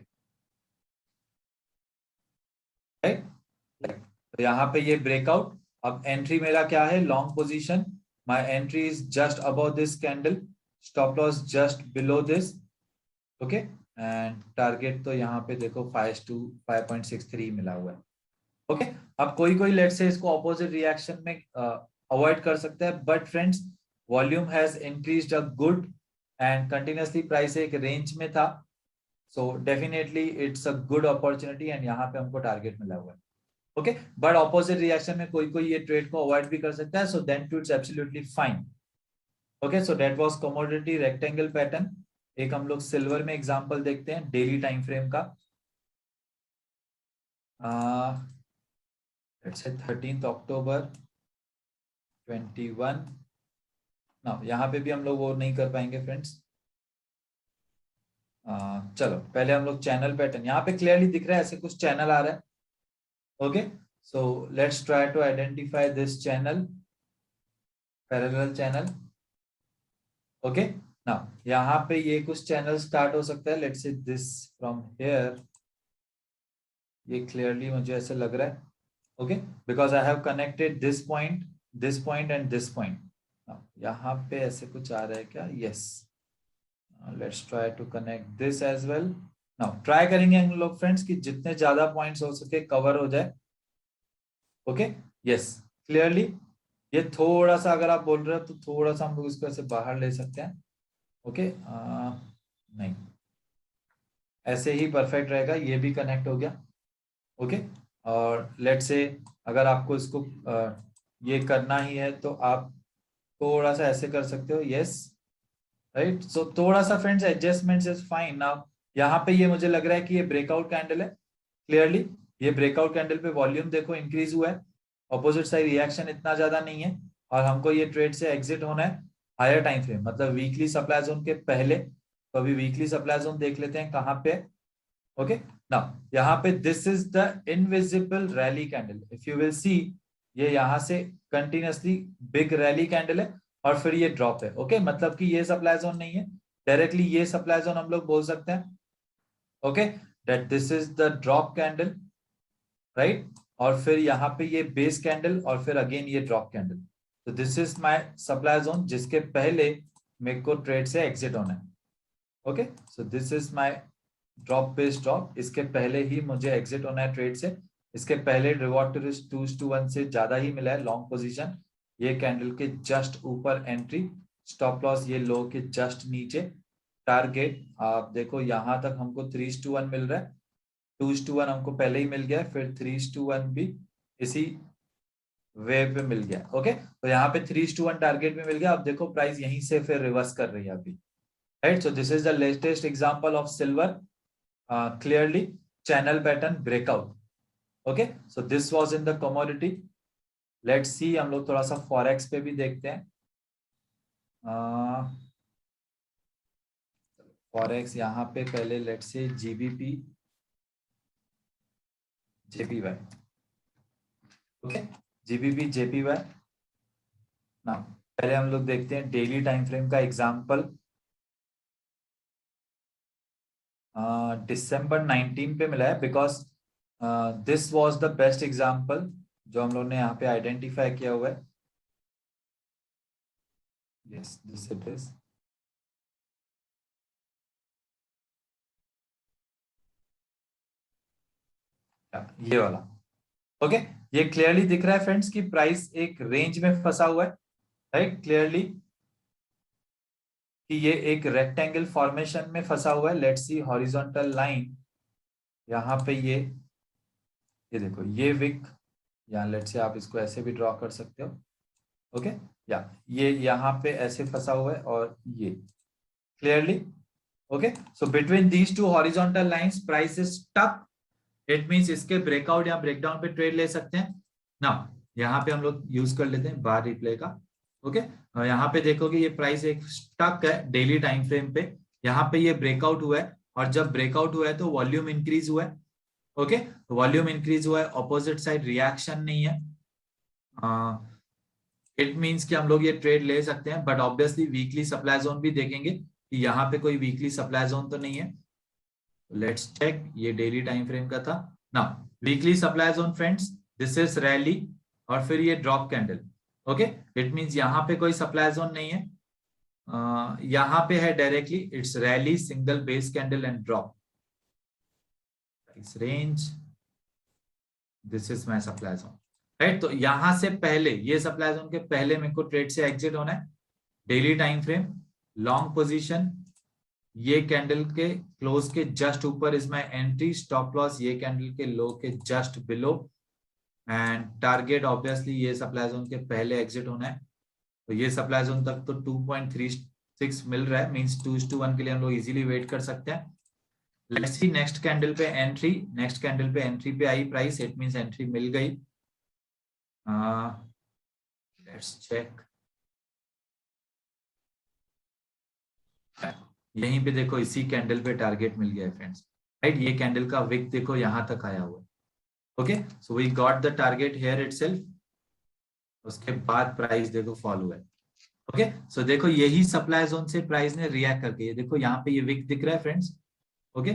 राइट. तो यहाँ पे ये ब्रेकआउट. अब एंट्री मेरा क्या है, long position. My entry is just above this candle, stop loss just below this. Okay, and target तो यहाँ पे देखो 5.63 मिला हुआ है. ओके, अब कोई कोई लेट से इसको ऑपोजिट रिएक्शन में अवॉइड कर सकता है, but friends volume has increased a good and continuously price एक रेंज में था, so definitely it's a good opportunity and यहाँ पे हमको टारगेट मिला हुआ है. ओके, बट ऑपोजिट रिएक्शन में कोई कोई ये ट्रेड को अवॉइड भी कर सकता है, so then too it's absolutely fine. Okay, so that was commodity rectangle pattern. एक हम लोग सिल्वर में एग्जांपल देखते हैं डेली टाइम फ्रेम का. लेट्स से 13 अक्टूबर 21. ना यहाँ पे भी हम लोग वो नहीं कर पाएंगे फ्रेंड्स. चलो पहले हम लोग चैनल पैटर्न, यहाँ पे क्लियरली दिख रहा है ऐसे कुछ चैनल आ रहा है. Okay, so let's try to identify this channel, parallel channel. Okay, now यहाँ पे ये कुछ चैनल स्टार्ट हो सकता है. Let's say this from here, ये क्लियरली मुझे ऐसे लग रहा है. Okay, because I have connected this point and this point. यहाँ पे ऐसे कुछ आ रहा है क्या. Yes, let's try to connect this as well. Now try करेंगे हम लोग फ्रेंड्स कि जितने ज्यादा पॉइंट्स हो सके कवर हो जाए. Okay, yes, clearly. ये थोड़ा सा अगर आप बोल रहे हो तो थोड़ा सा हम लोग इसको ऐसे बाहर ले सकते हैं. ओके, नहीं, ऐसे ही परफेक्ट रहेगा. ये भी कनेक्ट हो गया. ओके, और लेट से अगर आपको इसको ये करना ही है तो आप थोड़ा सा ऐसे कर सकते हो. Yes, right. सो थोड़ा सा friends adjustment is fine. Now यहाँ पे ये मुझे लग रहा है कि ये ब्रेकआउट कैंडल है. क्लियरली ये ब्रेकआउट कैंडल पे वॉल्यूम देखो इंक्रीज हुआ है, ऑपोजिट साइड रिएक्शन इतना ज्यादा नहीं है और हमको ये ट्रेड से एग्जिट होना है हायर टाइम फ्रेम, मतलब वीकली सप्लाई जोन के पहले. तो अभी वीकली सप्लाई जोन देख लेते हैं कहाँ पे. ओके, नाउ यहाँ पे this is the invisible rally candle. If you will सी, ये यहाँ से कंटिन्यूअसली बिग रैली कैंडल है और फिर ये ड्रॉप है. ओके, मतलब कि ये सप्लाई जोन नहीं है, डायरेक्टली ये सप्लाई जोन हम लोग बोल सकते हैं. Okay, that this is the drop candle, right. और फिर यहाँ पे ये बेस कैंडल और फिर अगेन ये ड्रॉप कैंडल. तो this is my supply zone जिसके पहले मेरे को ट्रेड से एग्जिट होना है. Okay, so this is my drop base drop, इसके पहले ही मुझे एग्जिट होना है ट्रेड से. इसके पहले रिवॉर्ड टू रिस्क 2:1 से ज्यादा ही मिला है लॉन्ग पोजीशन. ये कैंडल के जस्ट ऊपर एंट्री, स्टॉप लॉस ये लो के जस्ट नीचे, टारगेट आप देखो यहाँ तक हमको 3:1 मिल रहा है. 2:1 हमको पहले ही मिल गया, फिर 3:1 भी इसी वे पे मिल गया. ओके, तो यहाँ पे 3:1 टारगेट में मिल गया. अब देखो प्राइस यहीं से फिर रिवर्स कर रही है अभी, right. So this is the latest example of silver, clearly channel pattern breakout. Okay, so this was in the commodity. Let's see, हम लोग थोड़ा सा फॉरेक्स पे भी देखते हैं. फॉरेक्स यहाँ पे पहले let's say GBP JPY. Okay, GBP JPY. ना पहले हम लोग देखते हैं डेली टाइम फ्रेम का एग्जांपल. December 19 पे मिला है, because this was the best example जो हम लोग ने यहाँ पे आइडेंटिफाई किया हुआ है. Yes, this it is. ये वाला. ओके, ये क्लियरली दिख रहा है फ्रेंड्स कि प्राइस एक रेंज में फंसा हुआ है, राइट? क्लियरली कि ये एक रेक्टेंगल फॉर्मेशन में फंसा हुआ है. लेट्स सी हॉरिजॉन्टल लाइन यहाँ पे, ये देखो, ये विक, या लेट्स से आप इसको ऐसे भी ड्रॉ कर सकते हो. ओके, या ये यहाँ पे ऐसे फंसा हुआ है और ये clearly. Okay, so between these two horizontal lines price is stuck. It means इसके ब्रेकआउट या ब्रेकडाउन पे ट्रेड ले सकते हैं ना. यहाँ पे हम लोग यूज कर लेते हैं बार रिप्ले का. ओके, यहाँ पे देखोगे ये प्राइस एक स्टक है डेली टाइम फ्रेम पे. यहाँ पे ये ब्रेकआउट हुआ है, और जब ब्रेकआउट हुआ है तो वॉल्यूम इंक्रीज हुआ है. ओके, वॉल्यूम इंक्रीज हुआ है, ऑपोजिट साइड रिएक्शन नहीं है. इट मींस कि हम लोग ये ट्रेड ले सकते हैं, but obviously weekly supply zone भी देखेंगे कि यहाँ पे कोई वीकली सप्लाई जोन तो नहीं है. Let's check. ये डेली टाइम फ्रेम का था ना. Weekly supply zone friends, this is rally और फिर ये drop candle. Okay, it means यहाँ पे कोई सप्लाई जोन नहीं है. यहाँ पे है directly, it's rally, single base candle and drop. Range, this is my supply zone, right? तो यहां से पहले, ये सप्लाई जोन के पहले मेरे को ट्रेड से एग्जिट होना है. Daily time frame, long position, ये कैंडल के क्लोज के जस्ट ऊपर is my entry. Stop loss ये कैंडल के लो के just below, and target obviously ये सप्लाई जोन के पहले एग्जिट होना है. तो ये सप्लाई जोन तक तो 2.36 मिल रहा है, मींस 2:1 के लिए हम लोग इजीली वेट कर सकते हैं. लेट्स सी नेक्स्ट कैंडल पे एंट्री. नेक्स्ट कैंडल पे एंट्री पे आई प्राइस, इट मींस एंट्री मिल गई. Let's check. यहीं पे देखो, इसी कैंडल पे टारगेट मिल गया है फ्रेंड्स, राइट? ये कैंडल का विक देखो यहां तक आया हुआ है. Okay, so we got the target here itself. उसके बाद प्राइस देखो फॉल हुआ है. ओके, सो देखो यही सप्लाई जोन से प्राइस ने रिएक्ट करके, ये देखो यहाँ पे ये विक दिख रहा है फ्रेंड्स. ओके,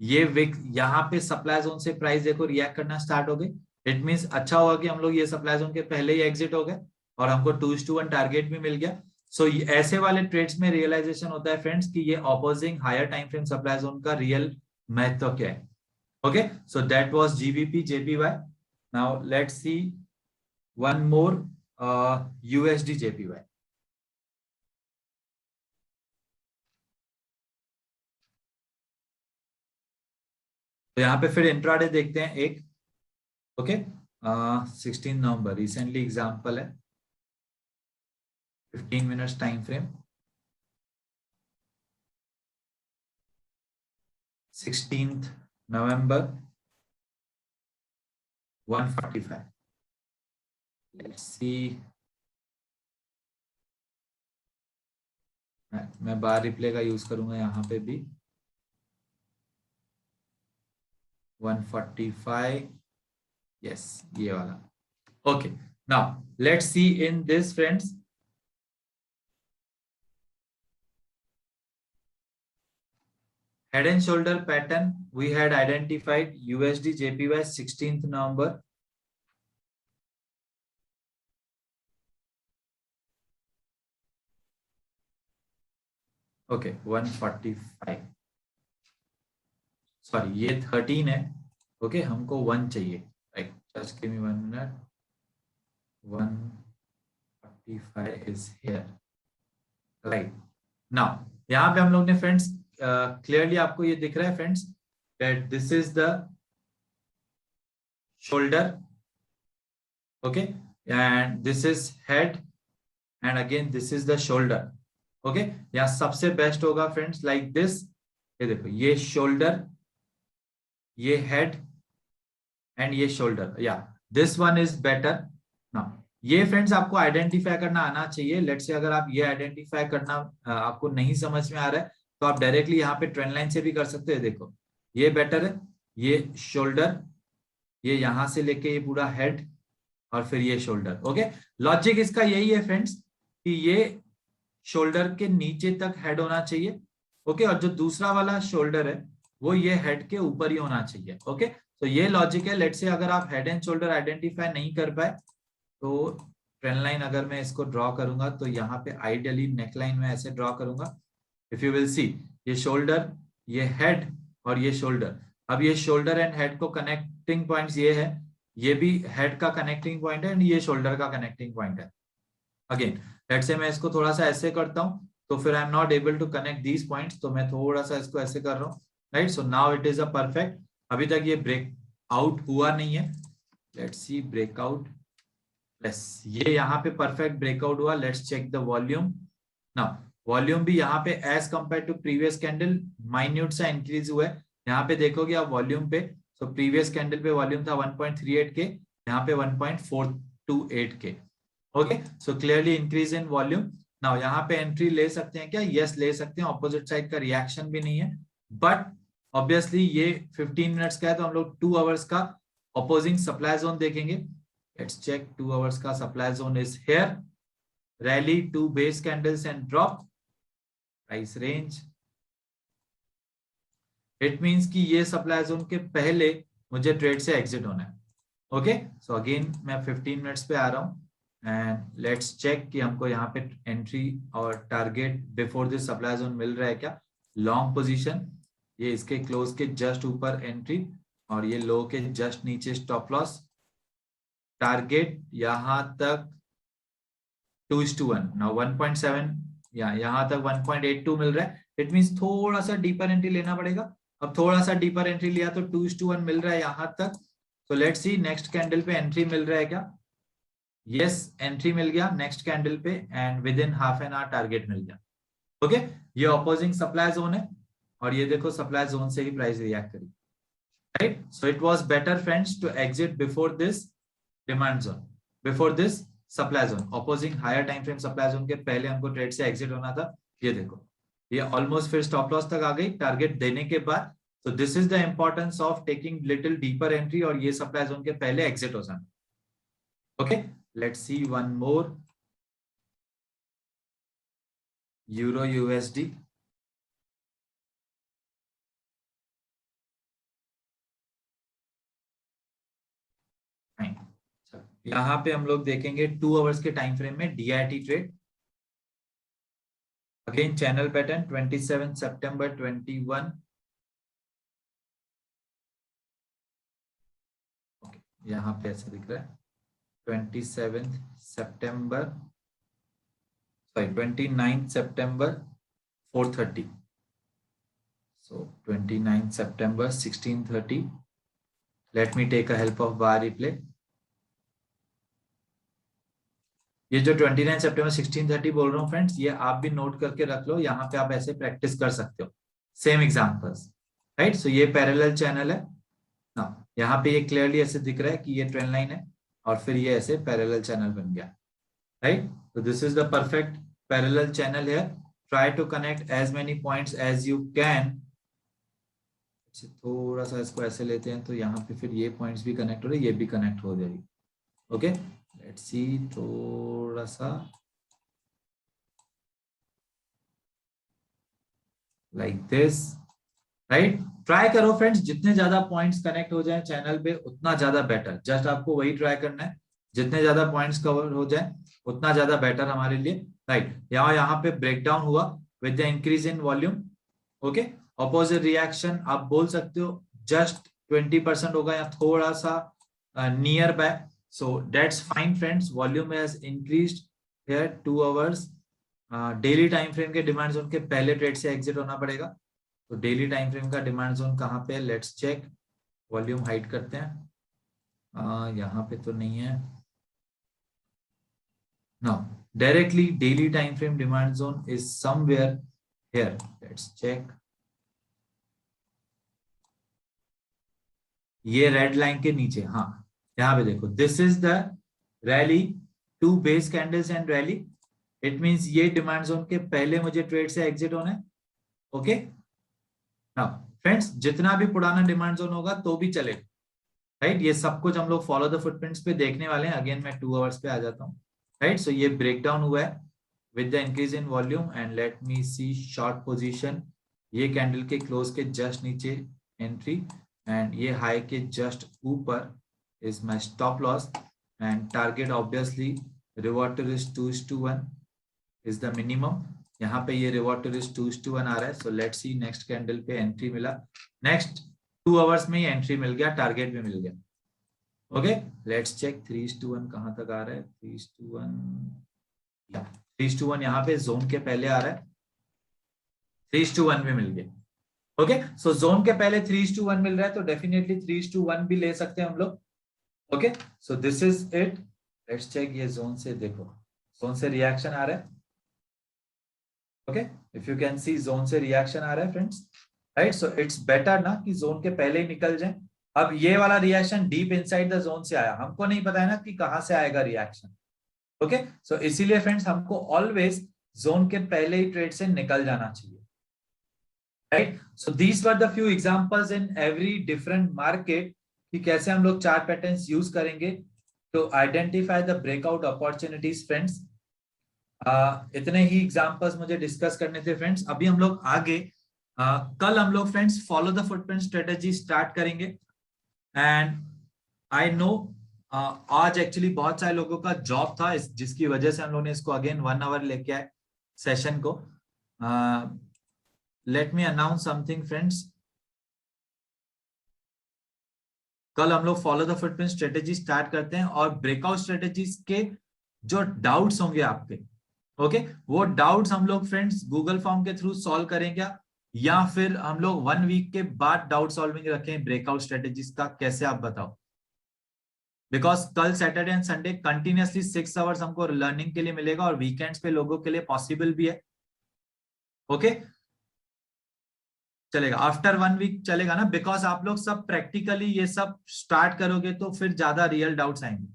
ये विक यहाँ पे सप्लाई जोन से प्राइस देखो रिएक्ट करना स्टार्ट हो गई. इट मींस अच्छा हुआ कि हम लोग ये सप्लाई जोन के पहले ही एग्जिट हो गए और हमको 2:1 टारगेट भी मिल गया. सो ऐसे वाले ट्रेड्स में रियलाइजेशन होता है फ्रेंड्स कि ये opposing higher time frame supply zone का रियल महत्व क्या है. Okay, so that was GBP JPY. Now let's see one more, USD JPY. तो यहाँ पे फिर इंट्राडे देखते हैं एक. ओके, 16 नवंबर रिसेंटली एग्जांपल है. 15 minutes time frame, 16th November, 145. Let's see. मैं बार रिप्ले का यूज करूंगा यहाँ पे भी. 145, yes, ये वाला. Okay, now let's see in this friends. Head and shoulder pattern we had identified USD JPY 16th November. Okay, 145. Sorry, ये 13 है. ओके, हमको 1 चाहिए, right? Just give me 1 minute. 145 is here, right? Now यहाँ पे हम लोग ने फ्रेंड्स क्लियरली आपको ये दिख रहा है friends that this is the shoulder. Okay, and this is head, and again this is the shoulder. Okay, यहाँ सबसे बेस्ट होगा फ्रेंड्स लाइक दिस. ये देखो, ये शोल्डर, ये हेड एंड ये शोल्डर. या this one is better. Now ये फ्रेंड्स आपको आइडेंटिफाई करना आना चाहिए. लेट्स से अगर आप ये आइडेंटिफाई करना आपको नहीं समझ में आ रहा है तो आप डायरेक्टली यहाँ पे ट्रेंड लाइन से भी कर सकते हैं. देखो, ये बेटर है, ये शोल्डर, ये यहां से लेके ये पूरा हेड और फिर ये शोल्डर. ओके, लॉजिक इसका यही है फ्रेंड्स कि ये शोल्डर के नीचे तक हेड होना चाहिए ओके, और जो दूसरा वाला शोल्डर है वो ये हेड के ऊपर ही होना चाहिए। ओके, तो ये लॉजिक है। लेट्स से अगर आप हेड एंड शोल्डर आइडेंटिफाई नहीं कर पाए तो ट्रेंड लाइन अगर मैं इसको ड्रॉ करूंगा तो यहाँ पे आइडियली नेक लाइन में ऐसे ड्रॉ करूंगा। इफ यू विल सी, ये शोल्डर, ये हेड और ये शोल्डर। अब ये शोल्डर एंड हेड को कनेक्टिंग पॉइंट्स ये है, ये भी हेड का कनेक्टिंग पॉइंट है एंड ये शोल्डर का कनेक्टिंग पॉइंट है। अगेन लेट्स से मैं इसको थोड़ा सा ऐसे करता हूं तो फिर I am not able to connect these points, तो मैं थोड़ा सा इसको ऐसे कर रहा हूँ, right. So now it is a perfect. अभी तक ये ब्रेक आउट हुआ नहीं है। लेट्स सी ब्रेकआउट, प्लस ये यहाँ पे परफेक्ट ब्रेकआउट हुआ। Let's check the volume. Now volume भी यहाँ पे as compare to previous candle minute सा इंक्रीज हुआ है। यहाँ पे देखोगे आप वॉल्यूम पे, तो प्रीवियस कैंडल पे वॉल्यूम था 1.38 के, यहाँ पे 1.428 के। Okay, so clearly increase in volume. Now यहाँ पे एंट्री ले सकते हैं क्या? यस, ले सकते हैं। ऑपोजिट साइड का रिएक्शन भी नहीं है, बट ऑब्वियसली ये 15 मिनट्स का है तो हम लोग 2 आवर्स का अपोजिंग सप्लाई जोन देखेंगे। लेट्स चेक 2 आवर्स का supply zone is here. Rally 2 base candles and drop, price range. It means कि ये सप्लाई जोन के पहले मुझे ट्रेड से एग्जिट होना है। ओके, सो अगेन मैं 15 मिनट्स पे आ रहा हूँ एंड लेट्स चेक कि हमको यहाँ पे एंट्री और target before this supply zone मिल रहा है क्या। लॉन्ग पोजीशन, ये इसके क्लोज के जस्ट ऊपर एंट्री और ये लो के जस्ट नीचे स्टॉप लॉस। टारगेट यहाँ तक 2:1, नाउ 1.7 या यहाँ तक 1.82 मिल रहा है। इट मींस थोड़ा सा डीपर एंट्री लेना पड़ेगा। अब थोड़ा सा डीपर एंट्री लिया तो 2:1 मिल रहा है यहाँ तक। तो लेट्स सी नेक्स्ट कैंडल पे एंट्री मिल रहा है क्या? यस, एंट्री मिल गया नेक्स्ट कैंडल पे and within half an hour target मिल गया। ओके, ये ऑपोजिंग सप्लाई जोन है और ये देखो सप्लाई जोन से ही प्राइस रिएक्ट करी, right. So it was better friends to exit before this demand zone, before this supply zone. Opposing higher time frame supply zone के पहले हमको ट्रेड से एग्जिट होना था। ये देखो, ये ऑलमोस्ट फिर स्टॉप लॉस तक आ गई टारगेट देने के बाद। तो this is the importance of taking little deeper entry और ये सप्लाई जोन के पहले एग्जिट हो जाना। Okay, let's see one more. Euro USD, यहाँ पे हम लोग देखेंगे 2 आवर्स के टाइम फ्रेम में DIT trade. Again channel pattern 27 सितंबर 21। यहाँ पे ऐसा दिख रहा है 27 सितंबर, sorry 29 September 4:30। So 29 September 16:30. Let me take a help of bar replay. ये जो 29 सितंबर 16:30 बोल रहा हूँ फ्रेंड्स, ये आप भी नोट करके रख लो, यहाँ पे आप ऐसे प्रैक्टिस कर सकते हो सेम एग्जांपल्स, राइट। सो ये पैरेलल चैनल है ना, यहाँ पे ये क्लियरली ऐसे दिख रहा है कि ये ट्रेंड लाइन है और फिर ये ऐसे पैरेलल चैनल बन गया, राइट। तो this is the perfect parallel channel है। Try to connect as many points as you can. थोड़ा सा इसको ऐसे लेते हैं तो यहाँ पे फिर ये पॉइंट्स भी कनेक्ट हो रहे, ये भी कनेक्ट हो जाएगी। ओके, लेट्स सी, थोड़ा सा लाइक दिस, राइट। ट्राई करो फ्रेंड्स, जितने ज्यादा पॉइंट्स कनेक्ट हो जाए चैनल पे उतना ज्यादा बेटर। जस्ट आपको वही ट्राई करना है, जितने ज्यादा पॉइंट्स कवर हो जाए उतना ज्यादा बेटर हमारे लिए, राइट। यहाँ पे ब्रेकडाउन हुआ with the increase in volume. Okay, opposite reaction आप बोल सकते हो जस्ट 20% होगा या थोड़ा सा near by. So that's fine friends, volume has increased here 2 hours. Daily time frame के डिमांड जोन के पहले ट्रेड से एग्जिट होना पड़ेगा। तो डेली टाइम फ्रेम का डिमांड जोन कहाँ पे है, लेट्स चेक। वॉल्यूम हाइड करते हैं, यहाँ पे तो नहीं है। Now, directly daily time frame demand zone is somewhere here. Let's check. ये रेड लाइन के नीचे, हाँ यहाँ पे देखो, this is the rally, 2 base candles and rally. It means ये डिमांड जोन के पहले मुझे ट्रेड से एग्जिट होना है। ओके, नाउ फ्रेंड्स, जितना भी पुराना डिमांड जोन होगा तो भी चलेगा, राइट। ये सब कुछ हम लोग फॉलो द फुटप्रिंट्स पे देखने वाले हैं। अगेन मैं 2 आवर्स पे आ जाता हूँ, राइट। सो ये ब्रेक डाउन हुआ है with the increase in volume and let me see short position ये कैंडल के क्लोज के जस्ट नीचे एंट्री एंड ये हाई के जस्ट ऊपर is my stop loss and target obviously reward to risk 2:1 is the minimum. यहाँ पे ये रिवॉर्ड टू रिस्क 2:1 आ रहा है। So let's see next candle पे एंट्री मिला, नेक्स्ट 2 आवर्स में ही एंट्री मिल गया, टारगेट भी मिल गया। ओके लेट्स चेक 3:1 कहाँ तक आ रहा है। 3:1 यहाँ पे जोन के पहले आ रहा है, 3:1 भी मिल गया। ओके सो जोन के पहले 3:1 मिल रहा है तो डेफिनेटली 3:1 भी ले सकते हैं हम लोग। Okay so this is it. Let's check ये जोन से, देखो जोन से रिएक्शन आ रहा है। Okay if you can see zone से रिएक्शन आ रहा है friends, right. So it's better ना कि जोन के पहले ही निकल जाए। अब ये वाला reaction deep inside the zone से आया, हमको नहीं पता है ना कि कहां से आएगा रिएक्शन। ओके सो इसीलिए फ्रेंड्स हमको ऑलवेज जोन के पहले ही ट्रेड से निकल जाना चाहिए, right. So these were the few examples in every different market कि कैसे हम लोग चार्ट पैटर्न्स यूज करेंगे to identify the breakout opportunities friends. इतने ही एग्जांपल्स मुझे डिस्कस करने थे फ्रेंड्स। अभी हम लोग आगे कल हम लोग friends follow the footprint strategy start करेंगे एंड आई नो आज एक्चुअली बहुत सारे लोगों का जॉब था जिसकी वजह से हम लोगों ने इसको अगेन 1 आवर लेके आए सेशन को। Let me announce something friends, कल हम लोग follow the footprint strategy start करते हैं और ब्रेकआउट स्ट्रेटेजीज के जो डाउट्स होंगे आपके, ओके वो डाउट्स हम लोग फ्रेंड्स गूगल फॉर्म के थ्रू सॉल्व करेंगे या फिर हम लोग 1 वीक के बाद डाउट सॉल्विंग रखें ब्रेकआउट स्ट्रेटेजीज का, कैसे आप बताओ। बिकॉज कल Saturday and Sunday continuously 6 hours हमको लर्निंग के लिए मिलेगा और वीकेंड्स पे लोगों के लिए पॉसिबल भी है। ओके चलेगा, आफ्टर 1 वीक चलेगा ना, बिकॉज आप लोग सब प्रैक्टिकली ये सब स्टार्ट करोगे तो फिर ज्यादा रियल डाउट्स आएंगे।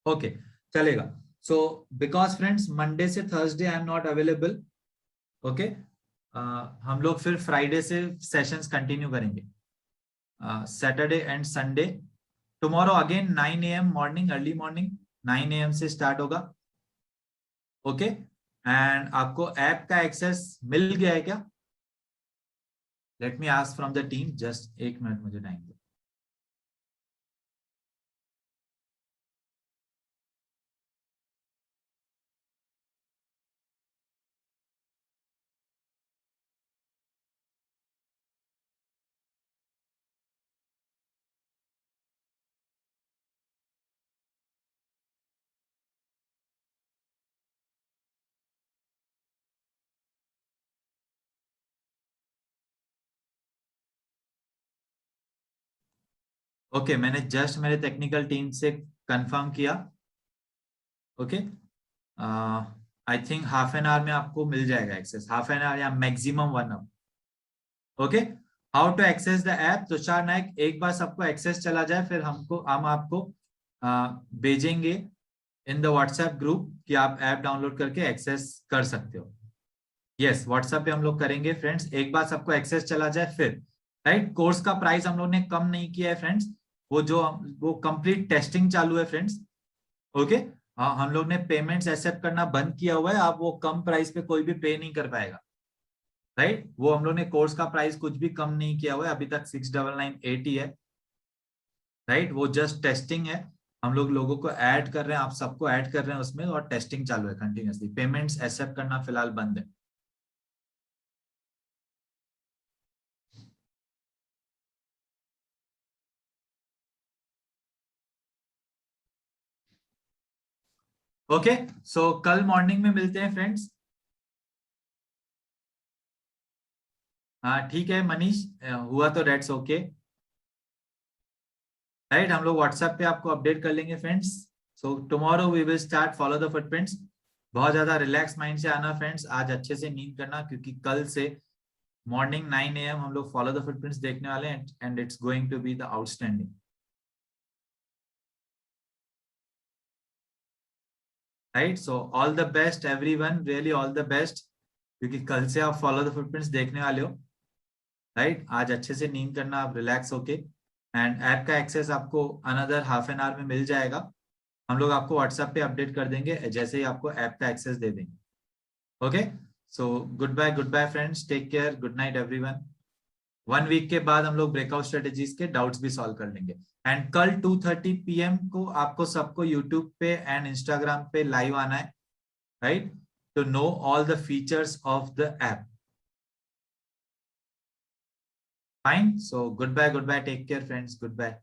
ओके चलेगा। सो बिकॉज फ्रेंड्स मंडे से Thursday I am not available. Okay हम लोग फिर फ्राइडे से सेशंस कंटिन्यू करेंगे, Saturday and Sunday. Tomorrow again 9 AM morning, early morning 9 AM से स्टार्ट होगा। ओके एंड आपको ऐप का एक्सेस मिल गया है क्या? Let me ask from the team, just 1 minute मुझे टाइम दो। ओके मैंने जस्ट मेरे टेक्निकल टीम से कंफर्म किया। Okay I think half an hour में आपको मिल जाएगा एक्सेस, हाफ एन आवर या maximum 1 hour. Okay how to access the app, Tushar Nayak एक बार सबको एक्सेस चला जाए फिर हम आपको भेजेंगे इन द व्हाट्सएप ग्रुप कि आप ऐप डाउनलोड करके एक्सेस कर सकते हो। यस व्हाट्सएप पे हम लोग करेंगे फ्रेंड्स, एक बार सबको एक्सेस चला जाए फिर, राइट। कोर्स का प्राइस हम लोग ने कम नहीं किया है फ्रेंड्स, वो कंप्लीट टेस्टिंग चालू है फ्रेंड्स। ओके हम लोग ने पेमेंट्स एक्सेप्ट करना बंद किया हुआ है, आप वो कम प्राइस पे कोई भी पे नहीं कर पाएगा, राइट। वो हम लोग ने कोर्स का प्राइस कुछ भी कम नहीं किया हुआ है, अभी तक 69980 है, राइट। वो जस्ट टेस्टिंग है, हम लोग लोगों को ऐड कर रहे हैं, आप सबको ऐड कर रहे हैं उसमें और टेस्टिंग चालू है कंटिन्यूअसली, पेमेंट्स एक्सेप्ट करना फिलहाल बंद है। ओके सो कल मॉर्निंग में मिलते हैं फ्रेंड्स। हाँ ठीक है मनीष, हुआ तो डेट्स ओके, राइट। हम लोग व्हाट्सएप पे आपको अपडेट कर लेंगे friends. So tomorrow we will start follow the footprints. बहुत ज्यादा रिलैक्स माइंड से आना फ्रेंड्स, आज अच्छे से नींद करना क्योंकि कल से मॉर्निंग 9 AM हम लोग फॉलो द फुटप्रिंट्स देखने वाले हैं and it's going to be the outstanding, right. So all the best everyone, really all the best, क्योंकि कल से आप फॉलो द फुटप्रिंट्स देखने वाले हो, राइट। आज अच्छे से नींद करना, आप रिलैक्स होके, एंड ऐप का एक्सेस आपको अनदर हाफ एन आवर में मिल जाएगा। हम लोग आपको व्हाट्सएप पे अपडेट कर देंगे जैसे ही आपको ऐप का एक्सेस दे देंगे। Okay so good bye friends, take care, good night everyone. 1 week के बाद हम लोग ब्रेकआउट स्ट्रेटेजीज के डाउट्स भी सॉल्व कर लेंगे। एंड कल 2:30 PM को आपको सबको यूट्यूब पे एंड इंस्टाग्राम पे लाइव आना है, right, to know all the features of the app. Fine, so good bye, take care friends, good bye.